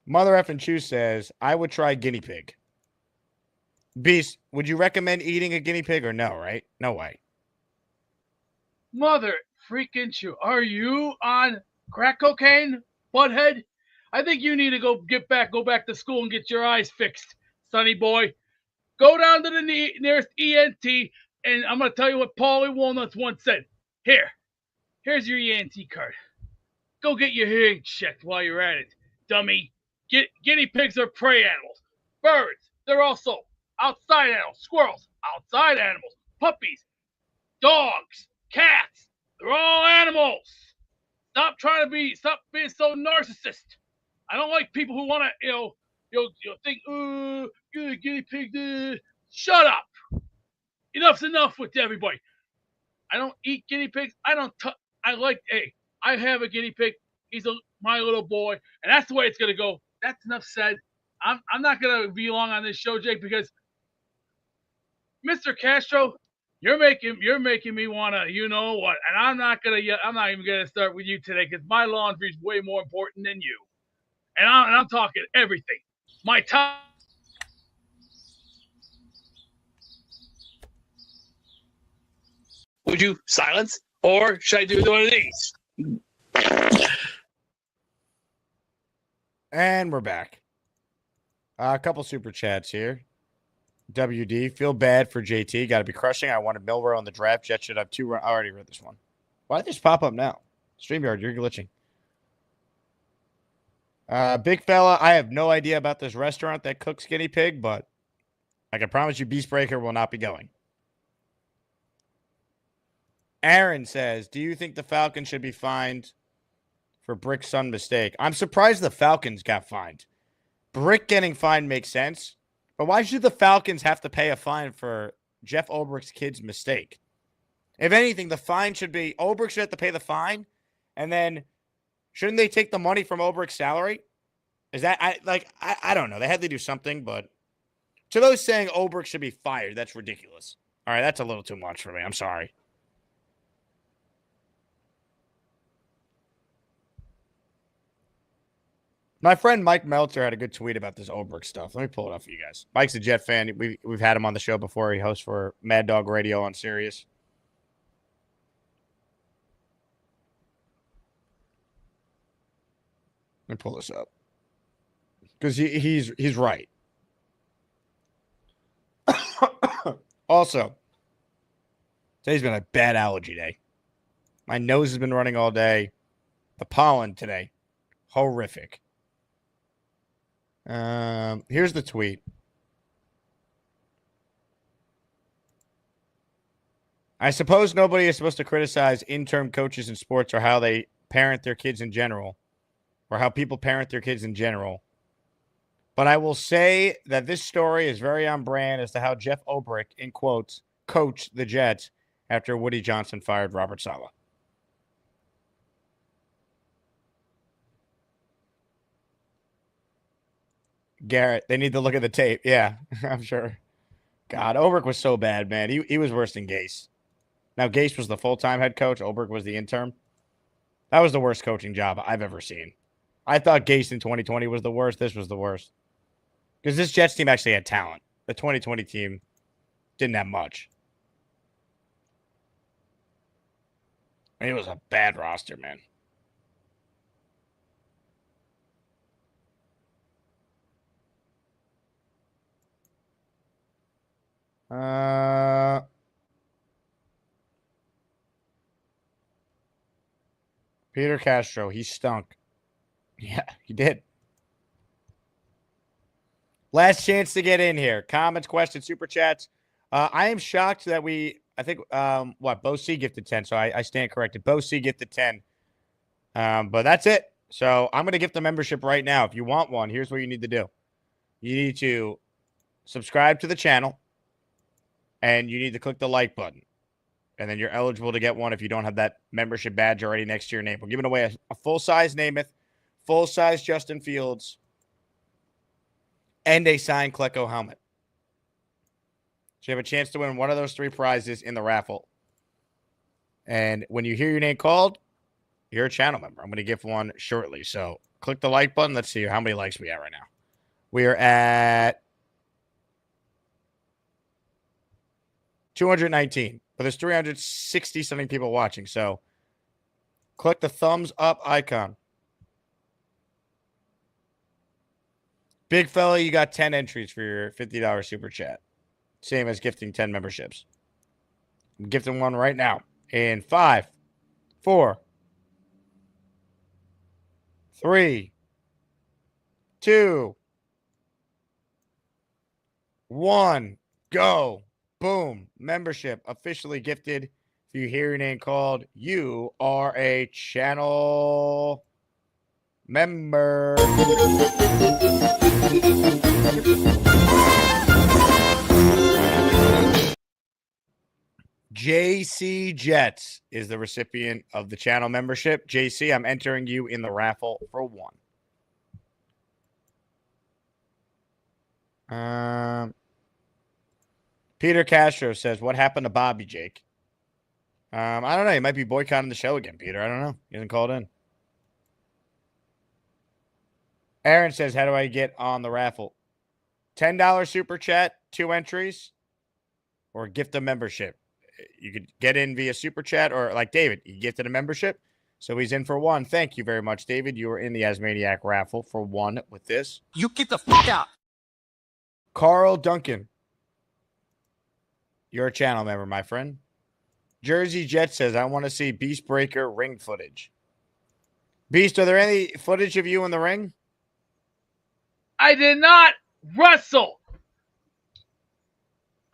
Mother effing Chew says, I would try guinea pig. Beast, would you recommend eating a guinea pig or no, right? No way. Mother freaking Chew, are you on crack cocaine, butthead? I think you need to go back to school and get your eyes fixed, sonny boy. Go down to the nearest ENT, and I'm going to tell you what Paulie Walnuts once said. Here's your ENT card. Go get your hearing checked while you're at it, dummy. Guinea pigs are prey animals. Birds, they're also outside animals. Squirrels, outside animals. Puppies, dogs, cats, they're all animals. Stop being so narcissist. I don't like people who want to, think, guinea pig. Shut up. Enough's enough with everybody. I don't eat guinea pigs. I have a guinea pig. He's my little boy, and that's the way it's gonna go. That's enough said. I'm not gonna be long on this show, Jake, because Mr. Castro, you're making me wanna, you know what? And I'm not even gonna start with you today because my laundry's way more important than you. And I'm talking everything. My time. Would you silence, or should I do one of these? And we're back. A couple super chats here. WD, feel bad for JT. Got to be crushing. I wanted Milrow on the draft. Jets should have 2 I already read this one. Why did this pop up now? StreamYard, you're glitching. Big fella, I have no idea about this restaurant that cooks guinea pig, but I can promise you Beast Breaker will not be going. Aaron says, do you think the Falcons should be fined for Brick's son mistake. I'm surprised the Falcons got fined. Brick getting fined makes sense, but why should the Falcons have to pay a fine for Jeff Ulbricht's kid's mistake? If anything, the fine should be Ulbricht should have to pay the fine, and then shouldn't they take the money from Ulbricht's salary? Is that I don't know. They had to do something, but to those saying Ulbricht should be fired, that's ridiculous. All right, that's a little too much for me. I'm sorry. My friend Mike Meltzer had a good tweet about this Ulbricht stuff. Let me pull it up for you guys. Mike's a Jet fan. We've had him on the show before. He hosts for Mad Dog Radio on Sirius. Let me pull this up because he's right. Also, today's been a bad allergy day. My nose has been running all day. The pollen today, horrific. Here's the tweet. I suppose nobody is supposed to criticize interim coaches in sports or how they parent their kids in general, or how people parent their kids in general. But I will say that this story is very on brand as to how Jeff Ulbricht, in quotes, coached the Jets after Woody Johnson fired Robert Saleh. Garrett, they need to look at the tape. Yeah, I'm sure. God, Ulbricht was so bad, man. He was worse than Gase. Now, Gase was the full-time head coach. Ulbricht was the interim. That was the worst coaching job I've ever seen. I thought Gase in 2020 was the worst. This was the worst. Because this Jets team actually had talent. The 2020 team didn't have much. I mean, it was a bad roster, man. Peter Castro, he stunk. Yeah, he did. Last chance to get in here. Comments, questions, super chats. I am shocked that Bo C gifted 10, so I stand corrected. Bo C gifted 10. But that's it. So I'm going to gift the membership right now. If you want one, here's what you need to do. You need to subscribe to the channel, and you need to click the like button. And then you're eligible to get one if you don't have that membership badge already next to your name. We're giving away a full-size Namath, full-size Justin Fields, and a signed Klecko helmet. So you have a chance to win one of those three prizes in the raffle. And when you hear your name called, you're a channel member. I'm going to gift one shortly. So click the like button. Let's see how many likes we have right now. We are at 219. But there's 360-something people watching. So click the thumbs up icon. Big fella, you got 10 entries for your $50 super chat. Same as gifting 10 memberships. I'm gifting one right now. In 5, 4, 3, 2, 1, go. Boom. Membership officially gifted. If you hear your name called, you are a channel member. JC Jets is the recipient of the channel membership. JC, I'm entering you in the raffle for one. Peter Castro says, what happened to Bobby, Jake? I don't know. He might be boycotting the show again, Peter. I don't know. He hasn't called in. Aaron says, how do I get on the raffle? $10 super chat, 2 entries, or gift a membership. You could get in via super chat, or like David, you gifted a membership. So he's in for one. Thank you very much, David. You were in the Asmaniac raffle for one with this. You get the fuck out. Carl Duncan. You're a channel member, my friend. Jersey Jet says, I want to see Beast Breaker ring footage. Beast, are there any footage of you in the ring? I did not wrestle.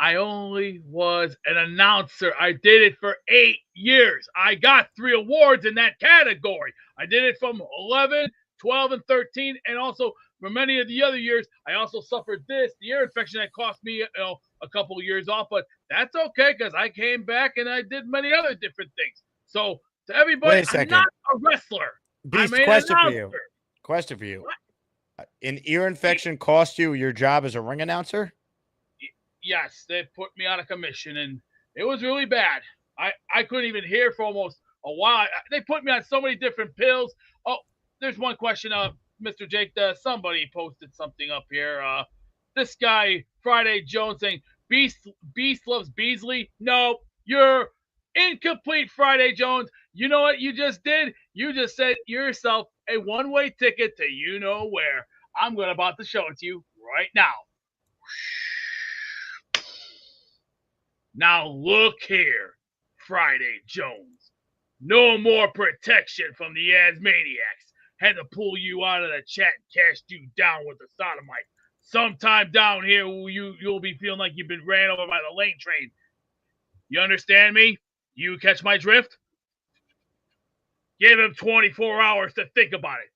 I only was an announcer. I did it for 8 years. I got 3 awards in that category. I did it from 11, 12, and 13, and also for many of the other years, I also suffered the ear infection that cost me, a couple of years off. But that's okay because I came back and I did many other different things. So to everybody, Wait a second. I'm not a wrestler. Beast, I'm an question for announcer. you. Question for you. An ear infection cost you your job as a ring announcer? Yes, they put me on a commission, and it was really bad. I couldn't even hear for almost a while. They put me on so many different pills. Oh, there's one question, Mr. Jake. Somebody posted something up here. This guy Friday Jones saying Beast loves Beasley. No, you're incomplete, Friday Jones. You know what you just did? You just sent yourself a one-way ticket to you know where. I'm about to show it to you right now. Now look here, Friday Jones. No more protection from the Asmaniacs. Had to pull you out of the chat and cast you down with the sodomite. Sometime down here, you'll be feeling like you've been ran over by the lane train. You understand me? You catch my drift? Give him 24 hours to think about it.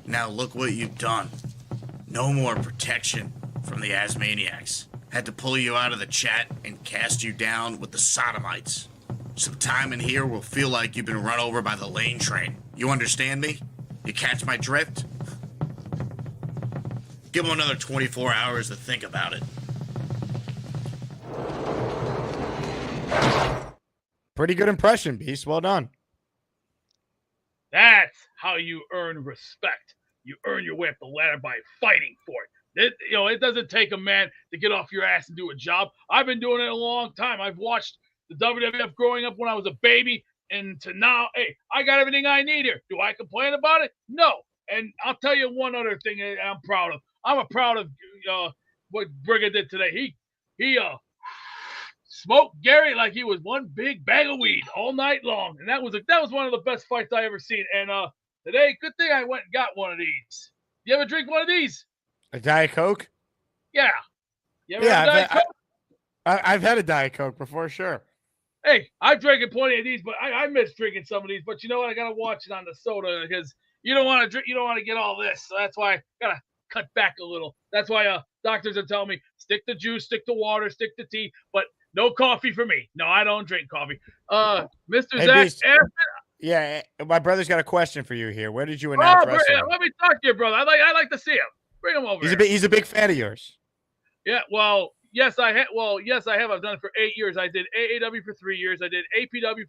Now look what you've done. No more protection from the Asmaniacs. Had to pull you out of the chat and cast you down with the sodomites. Some time in here will feel like you've been run over by the lane train. You understand me? You catch my drift? Give him another 24 hours to think about it. Pretty good impression, Beast. Well done. That's how you earn respect. You earn your way up the ladder by fighting for it. It doesn't take a man to get off your ass and do a job. I've been doing it a long time. I've watched the WWF growing up when I was a baby, and to now, hey, I got everything I need here. Do I complain about it? No. And I'll tell you one other thing that I'm proud of. I'm proud of what Brigga did today. He smoked Gary like he was one big bag of weed all night long, and that was one of the best fights I ever seen. And today, good thing I went and got one of these. You ever drink one of these? A Diet Coke? Yeah. You ever have a Diet Coke? I've had a Diet Coke before, sure. Hey, I've drinking plenty of these, but I miss drinking some of these. But you know what? I gotta watch it on the soda because you don't want to drink. You don't want to get all this. So that's why I gotta cut back a little. That's why doctors are telling me stick to juice, stick to water, stick to tea, but no coffee for me. No, I don't drink coffee. Mr. Hey, Zach. Beast, yeah, my brother's got a question for you here. Where did you announce wrestling? Let me talk to you, brother. I like to see him. Bring him over. He's a big fan of yours. Yeah, well, yes, I have. I've done it for 8 years. I did AAW for 3 years. I did APW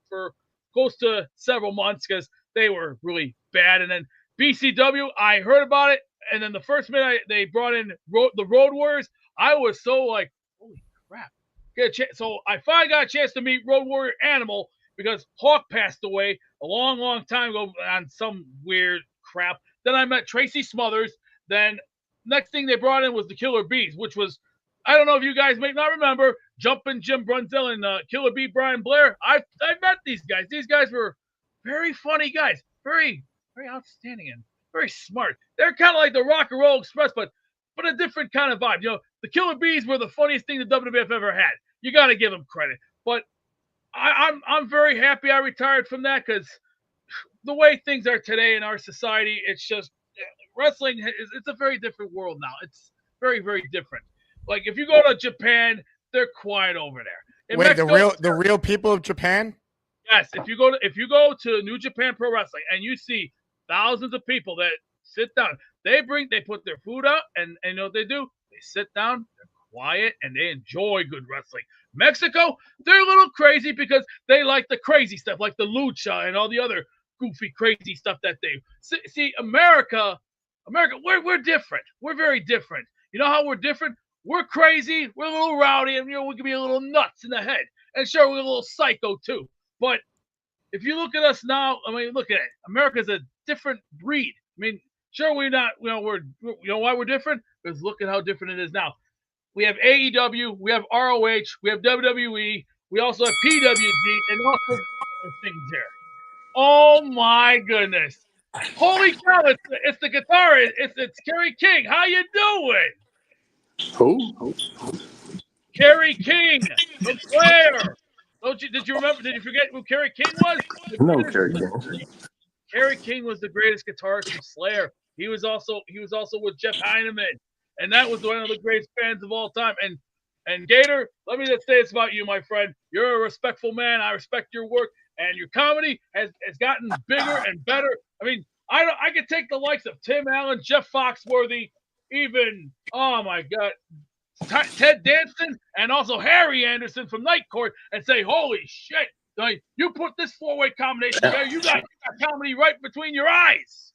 for close to several months because they were really bad. And then BCW, I heard about it, and then the first minute they brought in the Road Warriors, I was so like, holy crap! So I finally got a chance to meet Road Warrior Animal because Hawk passed away a long, long time ago on some weird crap. Then I met Tracy Smothers. Then next thing they brought in was the Killer Bees, which was, I don't know if you guys may not remember, Jumpin' Jim Brunzell and Killer Bee Brian Blair. I met these guys. These guys were very funny guys, very, very outstanding and very smart. They're kind of like the Rock and Roll Express, but a different kind of vibe. The Killer Bees were the funniest thing the WWF ever had. You got to give them credit. But I'm very happy I retired from that because the way things are today in our society, it's just wrestling it's a very different world now. It's very, very different. Like if you go to Japan, they're quiet over there. In Wait, Mexico, the real people of Japan? Yes, if you go to New Japan Pro Wrestling and you see thousands of people that sit down, they put their food out and you know what they do? They sit down, they're quiet, and they enjoy good wrestling. Mexico, they're a little crazy because they like the crazy stuff, like the lucha and all the other goofy, crazy stuff that they see. America, we're different. We're very different. You know how we're different? We're crazy. We're a little rowdy, and we can be a little nuts in the head. And sure, we're a little psycho too. But if you look at us now, I mean, look at it. America's a different breed. I mean, sure, we're not. You know why we're different? Because look at how different it is now. We have AEW, we have ROH, we have WWE, we also have PWG, and also other things here. Oh my goodness! Holy cow! It's the guitar. It's Kerry King. How you doing? Who? Kerry King from Slayer. Did you remember? Did you forget who Kerry King was? No, Kerry King. Kerry King was the greatest guitarist from Slayer. He was also with Jeff Heineman, and that was one of the greatest bands of all time. And Gator, let me just say this about you, my friend. You're a respectful man. I respect your work, and your comedy has gotten bigger and better. I mean, I could take the likes of Tim Allen, Jeff Foxworthy, even oh my God, Ted Danson, and also Harry Anderson from Night Court, and say, holy shit, like, you put this four-way combination together, you got comedy right between your eyes.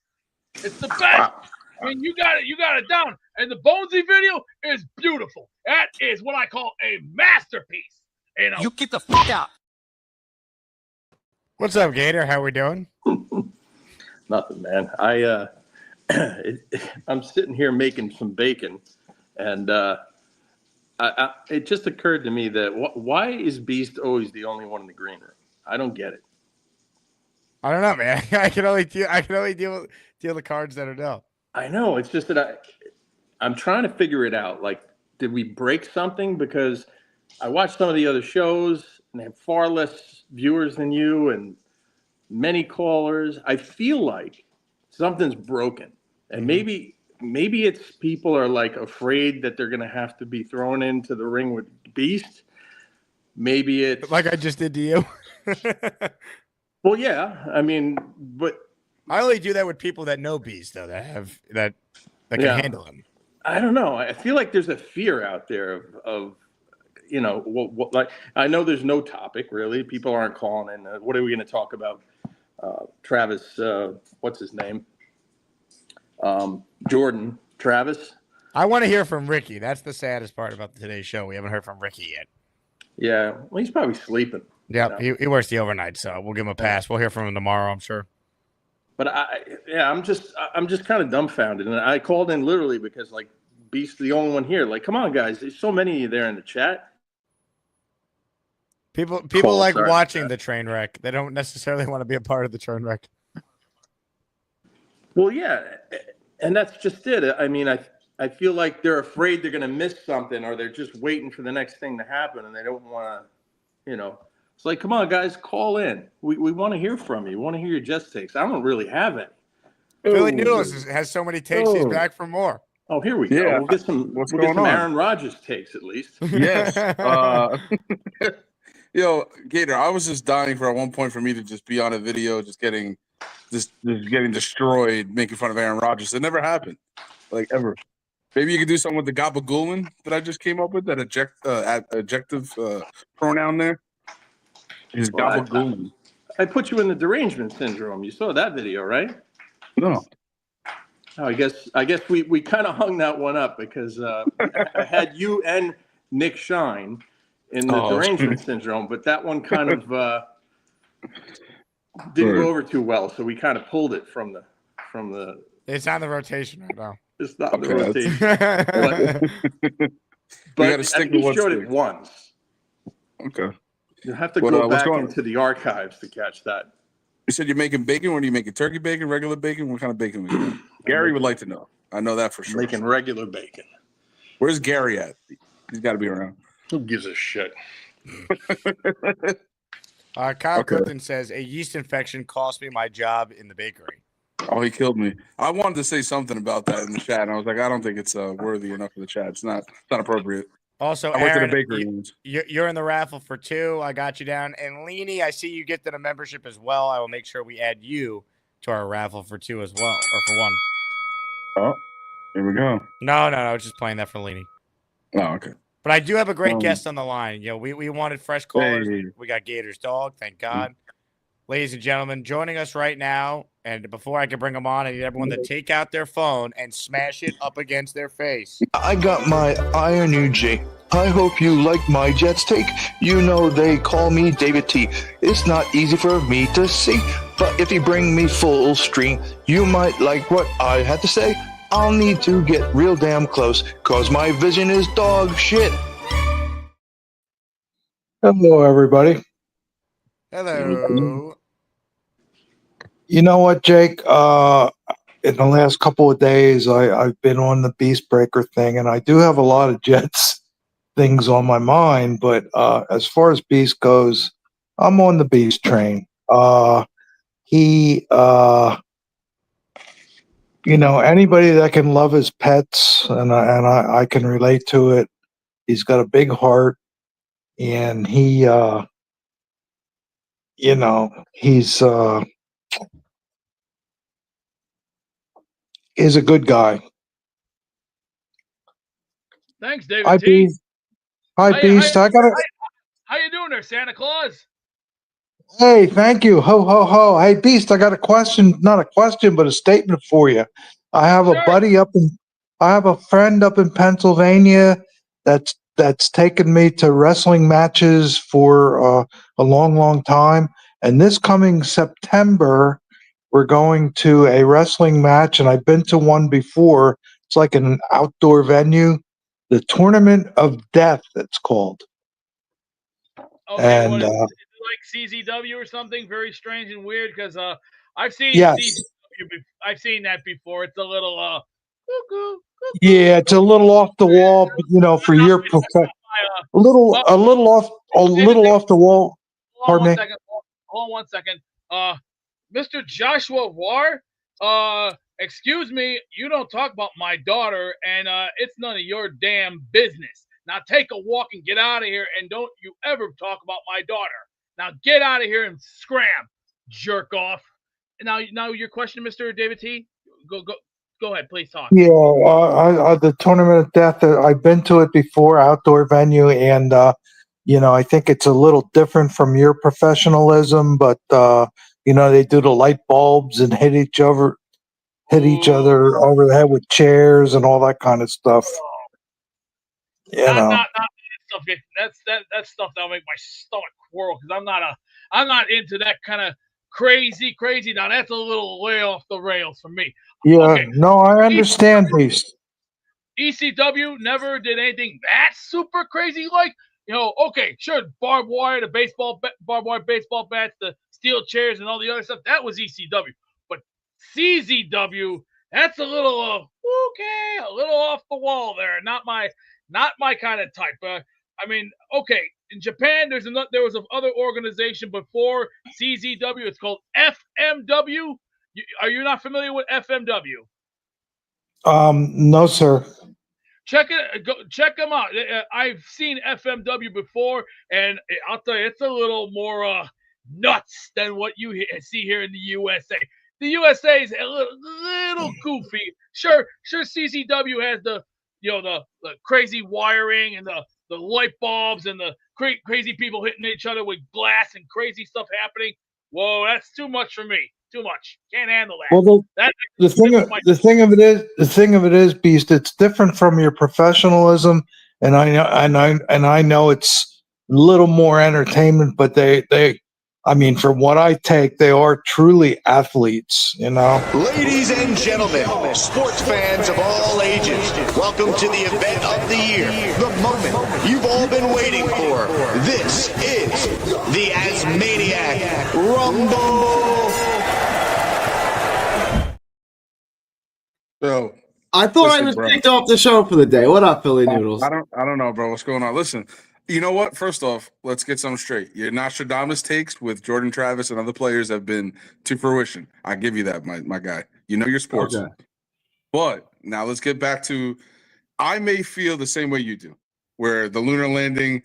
It's the best. I mean, you got it down. And the Bonesy video is beautiful. That is what I call a masterpiece. You get the fuck out. What's up, Gator? How we doing? Nothing, man. I'm sitting here making some bacon, and it just occurred to me that why is Beast always the only one in the green room? I don't get it. I don't know, man. I can only deal the cards that are dealt. I know. It's just that I'm trying to figure it out. Like, did we break something? Because I watched some of the other shows, and they have far less viewers than you and many callers. I feel like something's broken, and maybe it's people are like afraid that they're going to have to be thrown into the ring with Beast. Maybe it's like I just did to you. Well, yeah. I mean, but I only do that with people that know Beast, though, that can handle him. I don't know. I feel like there's a fear out there of what like I know there's no topic really. People aren't calling in. What are we going to talk about? Travis, what's his name? Jordan, Travis. I want to hear from Ricky. That's the saddest part about today's show. We haven't heard from Ricky yet. Yeah, well, he's probably sleeping. Yep, he works the overnight, so we'll give him a pass. We'll hear from him tomorrow, I'm sure. But I'm just kind of dumbfounded, and I called in literally because like Beast's the only one here. Like, come on, guys, there's so many of you there in the chat. People like watching the train wreck. They don't necessarily want to be a part of the train wreck. Well, yeah, and that's just it. I mean, I feel like they're afraid they're going to miss something, or they're just waiting for the next thing to happen, and they don't want to, It's like, come on, guys, call in. We want to hear from you. We want to hear your Jets takes. I don't really have any. Billy Noodles has so many takes. He's back for more. Oh, here we go. Yeah. We'll get some Aaron Rodgers takes at least. Yes. Yo, Gator, I was just dying for at one point for me to just be on a video, just getting destroyed, making fun of Aaron Rodgers. It never happened, like ever. Maybe you could do something with the Gabagoolin that I just came up with, that adjective pronoun there. He's Gabagoolin. I put you in the derangement syndrome. You saw that video, right? No. Oh, I guess we kind of hung that one up because I had you and Nick Shine in the derangement syndrome, but that one kind of didn't go over too well, so we kind of pulled it from the. It's on the rotation right now. It's not the rotation. But at least you showed it once. Okay. You have to go back into the archives to catch that. You said you're making bacon. What are you making? Turkey bacon, regular bacon? What kind of bacon? Gary would like to know. I know that for sure. Making regular bacon. Where's Gary at? He's got to be around. Who gives a shit? Kyle Clifton says a yeast infection cost me my job in the bakery. Oh, he killed me. I wanted to say something about that in the chat, and I was like, I don't think it's worthy enough for the chat. It's not appropriate. Also, I went Aaron, to the bakery. You're in the raffle for 2. I got you down. And Leanie, I see you get the membership as well. I will make sure we add you to our raffle for 2 as well, or for 1. Oh, here we go. No, I was just playing that for Leanie. Oh, okay. But I do have a great guest on the line. We wanted fresh callers. Hey. We got Gator's dog, thank God. Ladies and gentlemen, joining us right now, and before I can bring them on, I need everyone to take out their phone and smash it up against their face. I got my Iron UG. I hope you like my Jets take. You know they call me David T. It's not easy for me to see, but if you bring me full stream, you might like what I had to say. I'll need to get real damn close, cause my vision is dog shit. Hello, everybody. Hello. You know what, Jake? In the last couple of days, I've been on the Beast Breaker thing, and I do have a lot of Jets things on my mind. But as far as Beast goes, I'm on the Beast train. He, anybody that can love his pets, and I can relate to it. He's got a big heart, and he's is a good guy. Thanks, David Hi, T. Beast. Hi, Beast. How you doing there, Santa Claus? Hey, thank you. Ho, ho, ho. Hey, Beast, I got a question, not a question, but a statement for you. I have a friend up in Pennsylvania that's taken me to wrestling matches for a long, long time. And this coming September, we're going to a wrestling match, and I've been to one before. It's like an outdoor venue, the Tournament of Death, it's called. Okay, And what is it like CZW or something? Very strange and weird because I've seen yes. CZW. I've seen that before. It's a little Yeah, it's a little off the wall, for your a little off the wall. Hold on Pardon one me. second. Hold on 1 second. Mr. Joshua War, excuse me, you don't talk about my daughter, and it's none of your damn business. Now take a walk and get out of here, and don't you ever talk about my daughter. Now get out of here and scram, jerk off. Now your question, Mr. David T. Go ahead, please talk. Yeah, the Tournament of Death. I've been to it before, outdoor venue, and I think it's a little different from your professionalism, but they do the light bulbs and hit each other over the head with chairs and all that kind of stuff. Not stuff. That's stuff that'll make my stomach whirl because I'm not into that kind of crazy. Now that's a little way off the rails for me. Yeah, Okay. no, I understand, Beast. ECW never did anything that super crazy. Like, okay, sure, barbed wire, barbed wire baseball bats, the steel chairs, and all the other stuff. That was ECW. But CZW, that's a little a little off the wall there. Not my kind of type. Okay, in Japan, there was another organization before CZW. It's called FMW. Are you not familiar with FMW? No, sir. Check them out. I've seen FMW before, and I'll tell you, it's a little more nuts than what you see here in the USA. The USA is a little goofy. Sure, CZW has the crazy wiring and the light bulbs and the crazy people hitting each other with glass and crazy stuff happening. Whoa, that's too much for me. Too much. Can't handle that. Well, the thing of it is, Beast. It's different from your professionalism, and I know it's a little more entertainment, but from what I take, they are truly athletes. Ladies and gentlemen, sports fans of all ages, welcome to the event of the year, the moment you've all been waiting for. This is the Asmaniac Rumble. So I thought I was kicked off the show for the day. What up, Philly Noodles? I don't know, bro. What's going on? Listen, you know what? First off, let's get something straight. Your Nostradamus takes with Jordan Travis and other players have been to fruition. I give you that, my guy. You know your sports. Okay. But now let's get back to, I may feel the same way you do, where the lunar landing,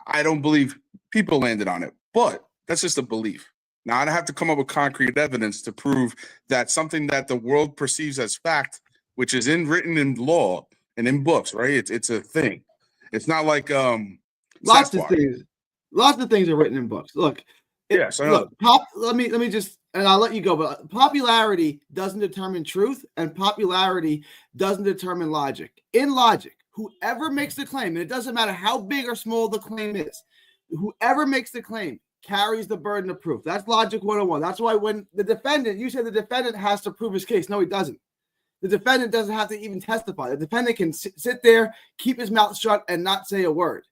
I don't believe people landed on it, but that's just a belief. Now, I'd have to come up with concrete evidence to prove that something that the world perceives as fact, which is written in law and in books, right? It's a thing. It's not like lots of things are written in books. Look, yes, I know. Let me just, and I'll let you go. But popularity doesn't determine truth, and popularity doesn't determine logic. In logic, whoever makes the claim, and it doesn't matter how big or small the claim is, whoever makes the claim carries the burden of proof. That's logic 101. That's why when the defendant, you said the defendant has to prove his case. No, he doesn't. The defendant doesn't have to even testify. The defendant can sit there, keep his mouth shut, and not say a word.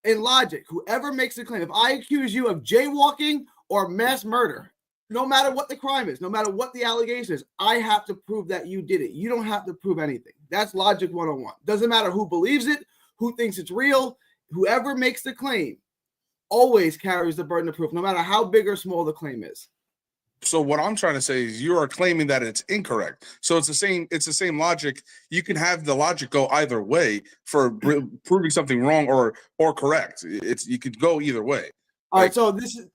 In logic, whoever makes the claim, if I accuse you of jaywalking or mass murder, no matter what the crime is, no matter what the allegation is, I have to prove that you did it. You don't have to prove anything. That's logic 101. Doesn't matter who believes it, who thinks it's real, whoever makes the claim always carries the burden of proof, no matter how big or small the claim is. So what I'm trying to say is you are claiming that it's incorrect. So it's the same logic. You can have the logic go either way for proving something wrong or correct. You could go either way. All right, so this is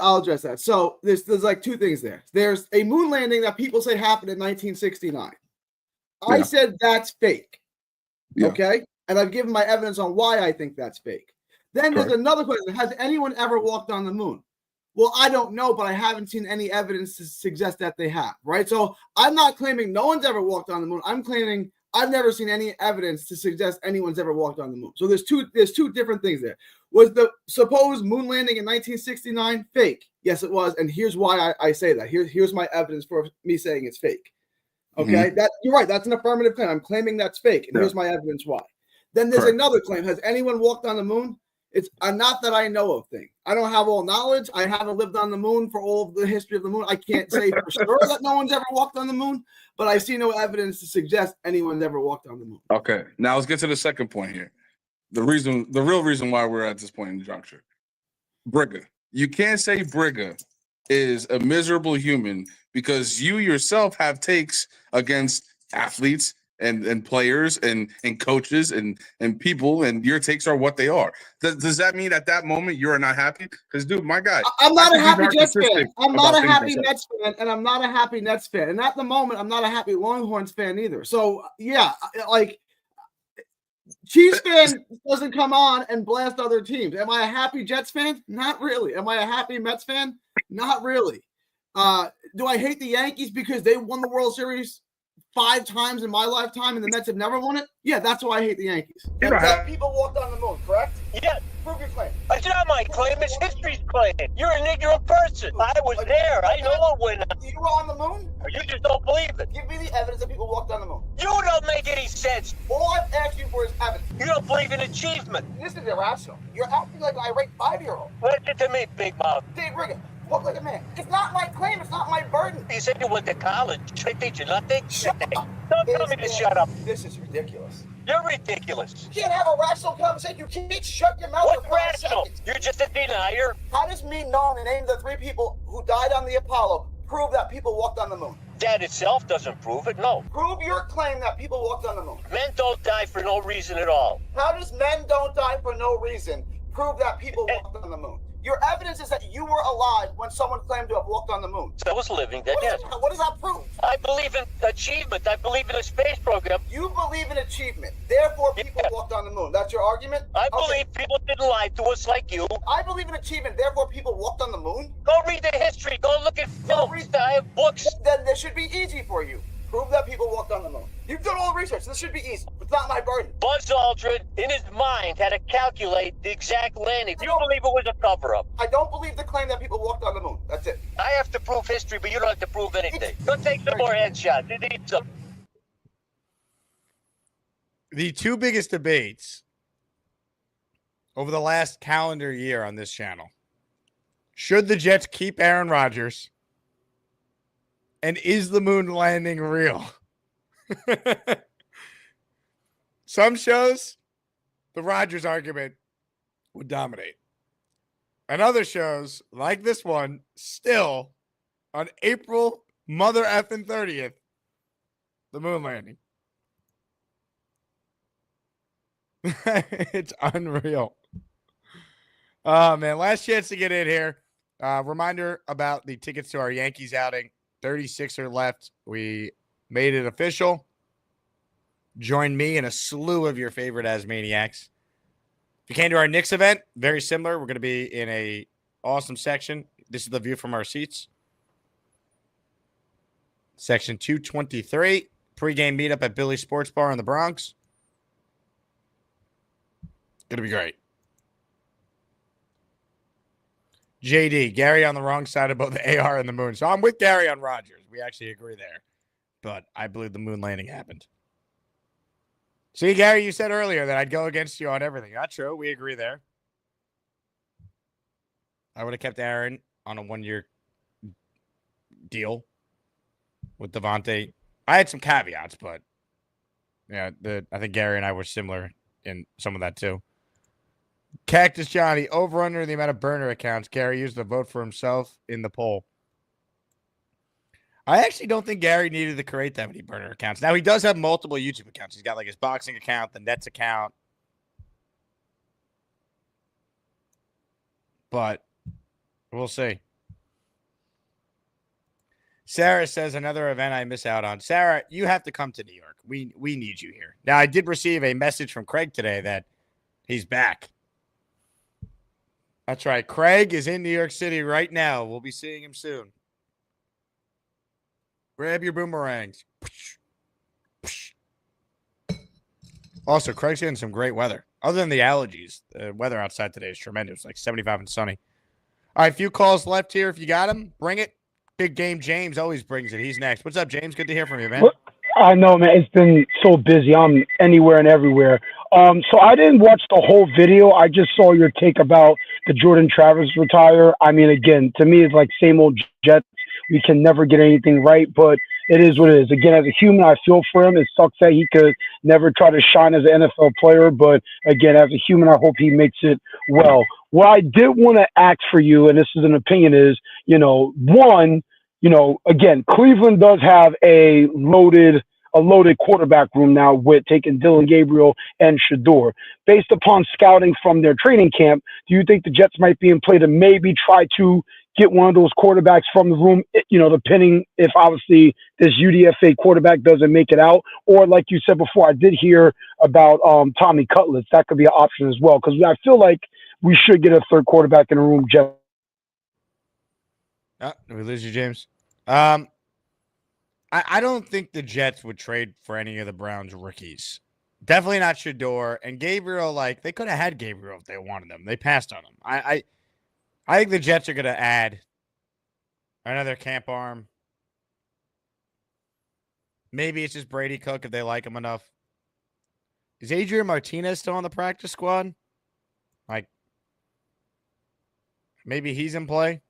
I'll address that. So there's like two things there. There's a moon landing that people say happened in 1969. I said that's fake. Yeah. Okay? And I've given my evidence on why I think that's fake. Then there's another question. Has anyone ever walked on the moon? Well, I don't know, but I haven't seen any evidence to suggest that they have, right? So I'm not claiming no one's ever walked on the moon. I'm claiming I've never seen any evidence to suggest anyone's ever walked on the moon. So there's two different things there. Was the supposed moon landing in 1969 fake? Yes, it was. And here's why I say that. Here's my evidence for me saying it's fake. Okay, that you're right. That's an affirmative claim. I'm claiming that's fake. And here's my evidence why. Then there's another claim. Has anyone walked on the moon? It's not that I know of thing. I don't have all knowledge. I haven't lived on the moon for all of the history of the moon. I can't say for sure that no one's ever walked on the moon, but I see no evidence to suggest anyone's ever walked on the moon. Okay. Now let's get to the second point here. The real reason why we're at this point in the juncture. Brigga. You can't say Brigga is a miserable human because you yourself have takes against athletes and players and coaches and people, and your takes are what they are. Does that mean at that moment you're not happy? Because, dude, my guy, I'm not a happy Jets fan. I'm not a happy Mets fan, and I'm not a happy Nets fan. And at the moment, I'm not a happy Longhorns fan either. So, yeah, like Chiefs fan doesn't come on and blast other teams. Am I a happy Jets fan? Not really. Am I a happy Mets fan? Not really. Do I hate the Yankees because they won the World Series 5 times in my lifetime and the Mets have never won it? Yeah, that's why I hate the Yankees. People walked on the moon, correct? Yeah. Prove your claim. It's not my claim, it's history's claim. You're an ignorant person. I was there. I know it went on. You were on the moon? You just don't believe it. Give me the evidence that people walked on the moon. You don't make any sense. All I've asked you for is evidence. You don't believe in achievement. This is irrational. You're acting like an irate 5-year-old. Listen to me, big mouth. Dave Brigga, walk like a man. It's not my claim. It's not my burden. You said you went to college. They teach you nothing? Shut up. Don't tell me to shut up. This is ridiculous. You're ridiculous. You can't have a rational conversation. You can't shut your mouth. What's rational? You're just a denier. How does me knowing the name of the 3 people who died on the Apollo prove that people walked on the moon? That itself doesn't prove it, no. Prove your claim that people walked on the moon. Men don't die for no reason at all. How does men don't die for no reason prove that people walked on the moon? Your evidence is that you were alive when someone claimed to have walked on the moon. I was living then, yes. What does that prove? I believe in achievement. I believe in a space program. You believe in achievement. Therefore, people walked on the moon. That's your argument? I believe people didn't lie to us like you. I believe in achievement. Therefore, people walked on the moon? Go read the history. Go look at films. I have books. Then this should be easy for you. Prove that people walked on the moon. You've done all the research. This should be easy. It's not my burden. Buzz Aldrin, in his mind, had to calculate the exact landing. You believe it was a cover-up? I don't believe the claim that people walked on the moon. That's it. I have to prove history, but you don't have to prove anything. Go take some more headshots. You need some. The 2 biggest debates over the last calendar year on this channel. Should the Jets keep Aaron Rodgers? And is the moon landing real? Some shows, the Rodgers argument would dominate. And other shows, like this one, still on April mother effing 30th, the moon landing. It's unreal. Oh, man. Last chance to get in here. Reminder about the tickets to our Yankees outing. 36 are left. We made it official. Join me and a slew of your favorite Asmaniacs. If you came to our Knicks event, very similar. We're going to be in a awesome section. This is the view from our seats. Section 223. Pre-game meetup at Billy's Sports Bar in the Bronx. Going to be great. JD, Gary on the wrong side of both the AR and the moon. So I'm with Gary on Rodgers. We actually agree there. But I believe the moon landing happened. See, Gary, you said earlier that I'd go against you on everything. Not true. We agree there. I would have kept Aaron on a 1-year deal with Devontae. I had some caveats, but yeah, I think Gary and I were similar in some of that too. Cactus Johnny, over under the amount of burner accounts Gary used to vote for himself in the poll. I actually don't think Gary needed to create that many burner accounts. Now, he does have multiple YouTube accounts. He's got like his boxing account, the Nets account. But we'll see. Sarah says, another event I miss out on. Sarah, you have to come to New York. We need you here. Now, I did receive a message from Craig today that he's back. That's right. Craig is in New York City right now. We'll be seeing him soon. Grab your boomerangs. Also, Craig's getting some great weather. Other than the allergies, the weather outside today is tremendous, like 75 and sunny. All right, few calls left here. If you got them, bring it. Big game James always brings it. He's next. What's up, James? Good to hear from you, man. I know, man. It's been so busy. I'm anywhere and everywhere. So I didn't watch the whole video. I just saw your take about the Jordan Travis retire. I mean, again, to me, it's like same old Jets. We can never get anything right, but it is what it is. Again, as a human, I feel for him. It sucks that he could never try to shine as an NFL player, but again, as a human, I hope he makes it well. What I did want to ask for you, and this is an opinion, is, one, again, Cleveland does have a loaded quarterback room now with taking Dylan Gabriel and Shador. Based upon scouting from their training camp, do you think the Jets might be in play to maybe try to get one of those quarterbacks from the room, depending if obviously this UDFA quarterback doesn't make it out? Or like you said before, I did hear about Tommy Cutlets. That could be an option as well, because I feel like we should get a third quarterback in the room, Jeff. Did we lose you, James? I don't think the Jets would trade for any of the Browns rookies. Definitely not Shador. And Gabriel, they could have had Gabriel if they wanted him. They passed on him. I think the Jets are going to add another camp arm. Maybe it's just Brady Cook if they like him enough. Is Adrian Martinez still on the practice squad? Maybe he's in play.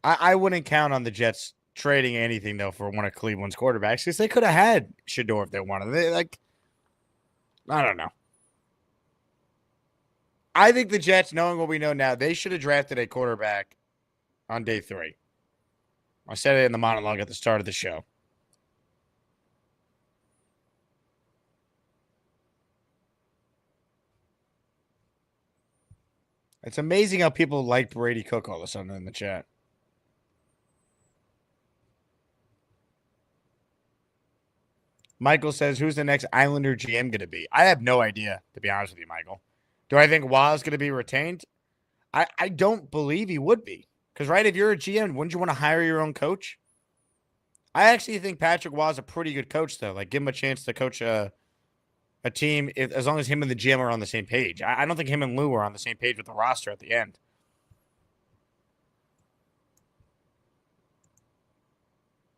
I wouldn't count on the Jets trading anything, though, for one of Cleveland's quarterbacks, because they could have had Shador if they wanted. I don't know. I think the Jets, knowing what we know now, they should have drafted a quarterback on day 3. I said it in the monologue at the start of the show. It's amazing how people like Brady Cook all of a sudden in the chat. Michael says, who's the next Islander GM going to be? I have no idea, to be honest with you, Michael. Do I think Waz is going to be retained? I don't believe he would be. Because, right, if you're a GM, wouldn't you want to hire your own coach? I actually think Patrick Waz is a pretty good coach, though. Give him a chance to coach a team as long as him and the GM are on the same page. I don't think him and Lou are on the same page with the roster at the end.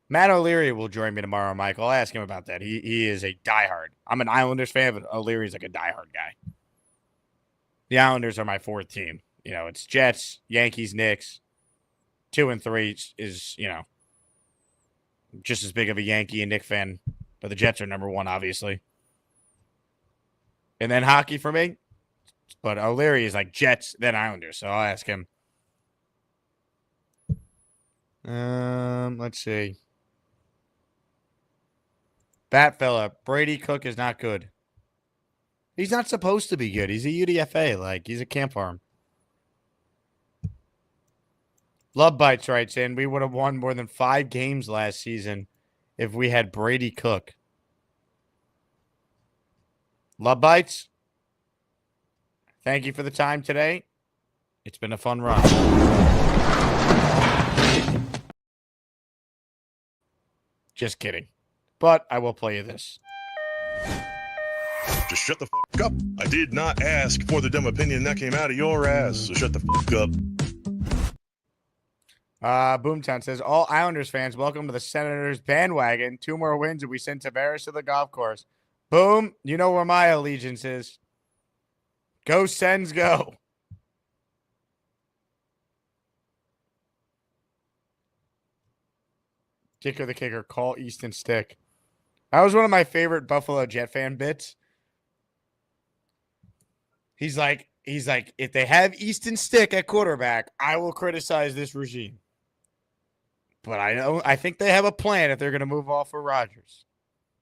Matt O'Leary will join me tomorrow, Michael. I'll ask him about that. He is a diehard. I'm an Islanders fan, but O'Leary's like a diehard guy. The Islanders are my 4th team. It's Jets, Yankees, Knicks. 2 and 3 is, just as big of a Yankee and Knick fan, but the Jets are number 1, obviously. And then hockey for me. But O'Leary is like Jets, then Islanders, so I'll ask him. Let's see. Bat fella, Brady Cook is not good. He's not supposed to be good. He's a UDFA. He's a camp arm. Love Bites writes in, we would have won more than 5 games last season if we had Brady Cook. Love Bites, thank you for the time today. It's been a fun run. Just kidding. But I will play you this. Just shut the fuck up. I did not ask for the dumb opinion that came out of your ass, so shut the fuck up. Boomtown says, all Islanders fans, welcome to the Senators bandwagon. 2 more wins and we send Tavares to the golf course. Boom. You know where my allegiance is. Go Sens, go. Kicker the kicker. Call Easton Stick. That was one of my favorite Buffalo Jet fan bits. He's like, if they have Easton Stick at quarterback, I will criticize this regime. But I think they have a plan if they're going to move off for Rodgers.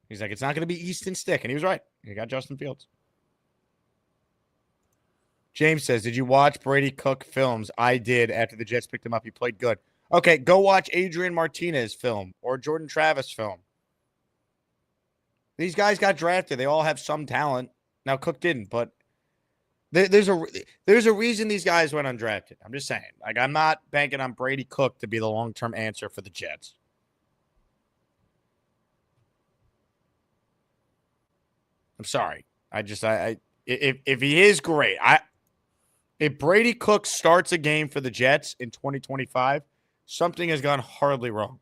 He's like, it's not going to be Easton Stick. And he was right. He got Justin Fields. James says, did you watch Brady Cook films? I did after the Jets picked him up. He played good. Okay, go watch Adrian Martinez film or Jordan Travis film. These guys got drafted. They all have some talent. Now, Cook didn't, but there's a reason these guys went undrafted. I'm just saying. Like, I'm not banking on Brady Cook to be the long-term answer for the Jets. I'm sorry. If he is great, if Brady Cook starts a game for the Jets in 2025, something has gone horribly wrong.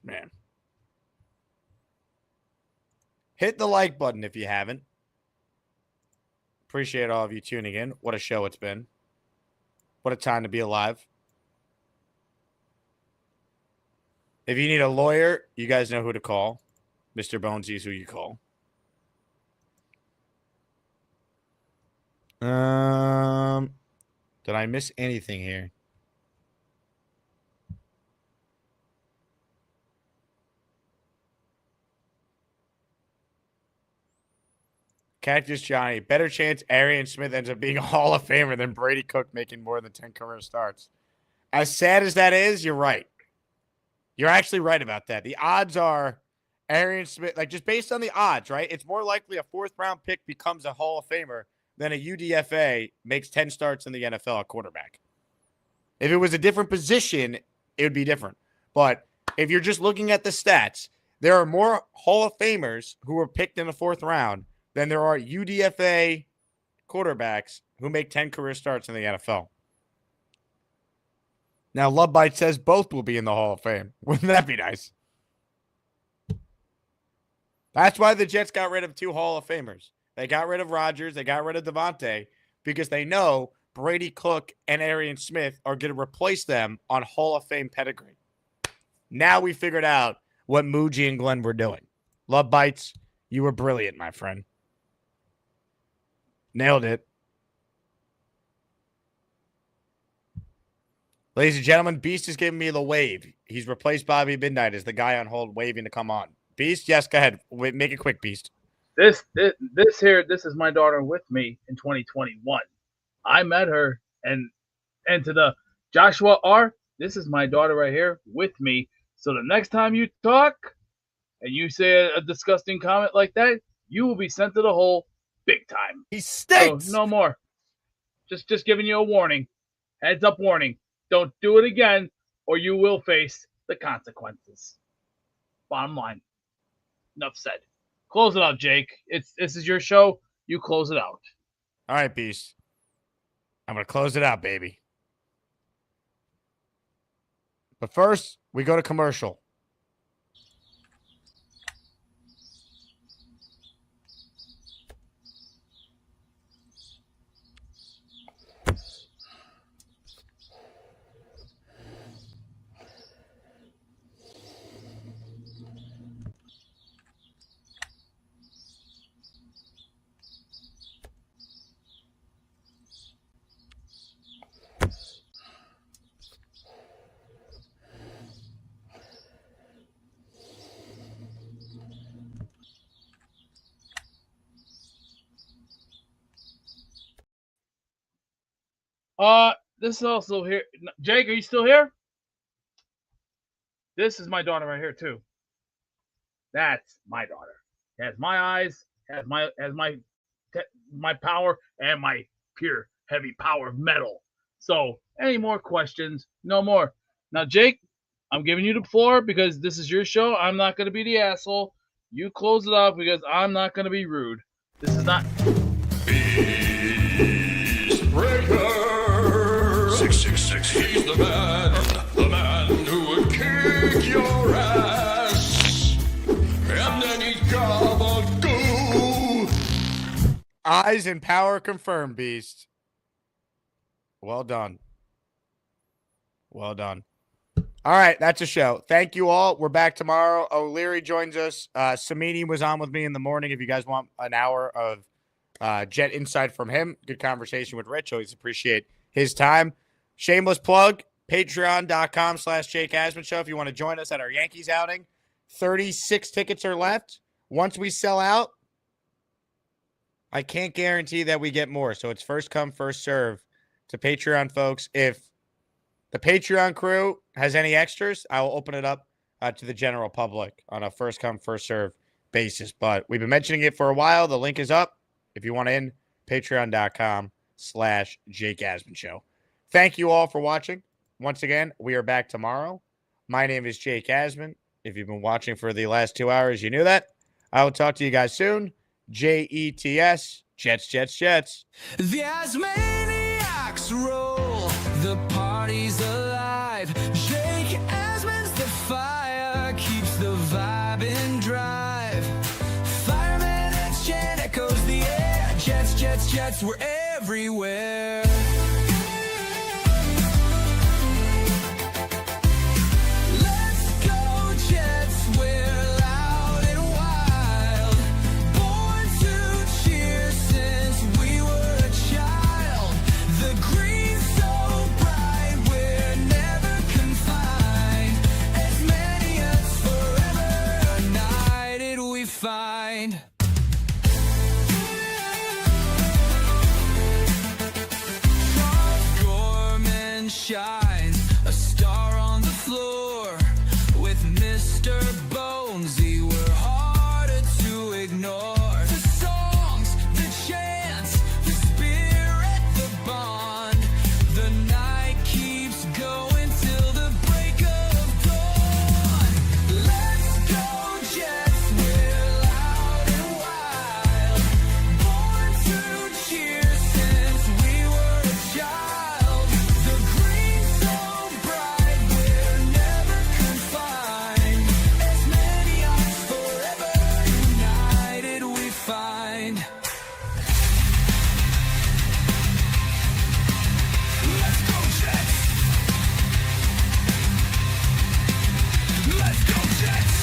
Man. Hit the like button if you haven't. Appreciate all of you tuning in. What a show it's been. What a time to be alive. If you need a lawyer, you guys know who to call. Mr. Bonesy is who you call. Did I miss anything here? Cactus Johnny, better chance Arian Smith ends up being a Hall of Famer than Brady Cook making more than 10 career starts. As sad as that is, you're right. You're actually right about that. The odds are Arian Smith, like just based on the odds, right? It's more likely a 4th-round pick becomes a Hall of Famer than a UDFA makes 10 starts in the NFL at quarterback. If it was a different position, it would be different. But if you're just looking at the stats, there are more Hall of Famers who were picked in the 4th round than there are UDFA quarterbacks who make 10 career starts in the NFL. Now, Love Bite says both will be in the Hall of Fame. Wouldn't that be nice? That's why the Jets got rid of 2 Hall of Famers. They got rid of Rodgers. They got rid of Devontae because they know Brady Cook and Arian Smith are going to replace them on Hall of Fame pedigree. Now we figured out what Muji and Glenn were doing. Love Bites, you were brilliant, my friend. Nailed it. Ladies and gentlemen, Beast is giving me the wave. He's replaced Bobby Midnight as the guy on hold waving to come on. Beast, yes, go ahead. Make it quick, Beast. This is my daughter with me in 2021. I met her, and to the Joshua R., this is my daughter right here with me. So the next time you talk and you say a disgusting comment like that, you will be sent to the hole big time. He stinks. So no more. Just giving you a warning. Heads up warning. Don't do it again or you will face the consequences. Bottom line. Enough said. Close it out, Jake. This is your show. You close it out. All right, Beast. I'm going to close it out, baby. But first, we go to commercial. This is also here. Jake, are you still here? This is my daughter right here too. That's my daughter. Has my eyes, has my power, and my pure heavy power of metal. So, any more questions? No more. Now, Jake, I'm giving you the floor because this is your show. I'm not going to be the asshole. You close it off because I'm not going to be rude. This is not. Breaker 666. He's the man who would kick your ass, and then he'd gobble goo. Eyes and power confirmed, Beast. Well done. Well done. All right, that's a show. Thank you all. We're back tomorrow. O'Leary joins us. Samini was on with me in the morning. If you guys want an hour of Jet insight from him, good conversation with Rich. Always appreciate his time. Shameless plug, patreon.com/Jake Asman Show. If you want to join us at our Yankees outing, 36 tickets are left. Once we sell out, I can't guarantee that we get more. So it's first come, first serve to Patreon folks. If the Patreon crew has any extras, I will open it up to the general public on a first come, first serve basis. But we've been mentioning it for a while. The link is up. If you want in, patreon.com/Jake Asman Show. Thank you all for watching. Once again, we are back tomorrow. My name is Jake Asman. If you've been watching for the last 2 hours, you knew that. I will talk to you guys soon. JETS. Jets, Jets, Jets. The Asmaniacs roll, the party's alive. Jake Asman's the fire, keeps the vibe in drive. Fireman and chant echoes the air. Jets, Jets, Jets, we're everywhere. Let's go Jets, we're loud and wild. Born to cheer since we were a child. The green's so bright, we're never confined. Asmaniacs forever united we find. Gorman shines, a star on the floor. With Mr. Bonesy, we're harder to ignore. The songs, the chants, the spirit, the bond. The night keeps going till the break of dawn. Let's go Jets, we're loud and wild. Born to cheer since we were a child. The green's so bright, we're never confined. Asmaniacs forever united we find. Let's go Jets. Let's go Jets.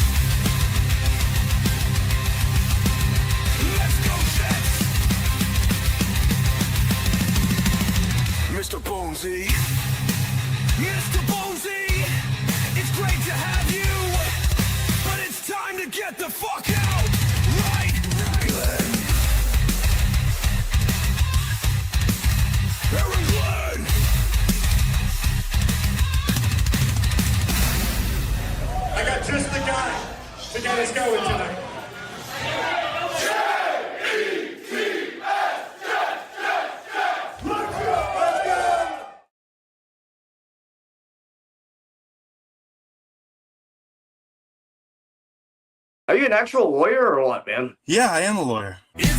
Let's go Jets. Mr. Bonesy. Mr. Bonesy, it's great to have you, but it's time to get the fuck out. Right, Glenn. Aaron Glenn. I got just the guy to get us going tonight. Are you an actual lawyer or what, man? Yeah, I am a lawyer. If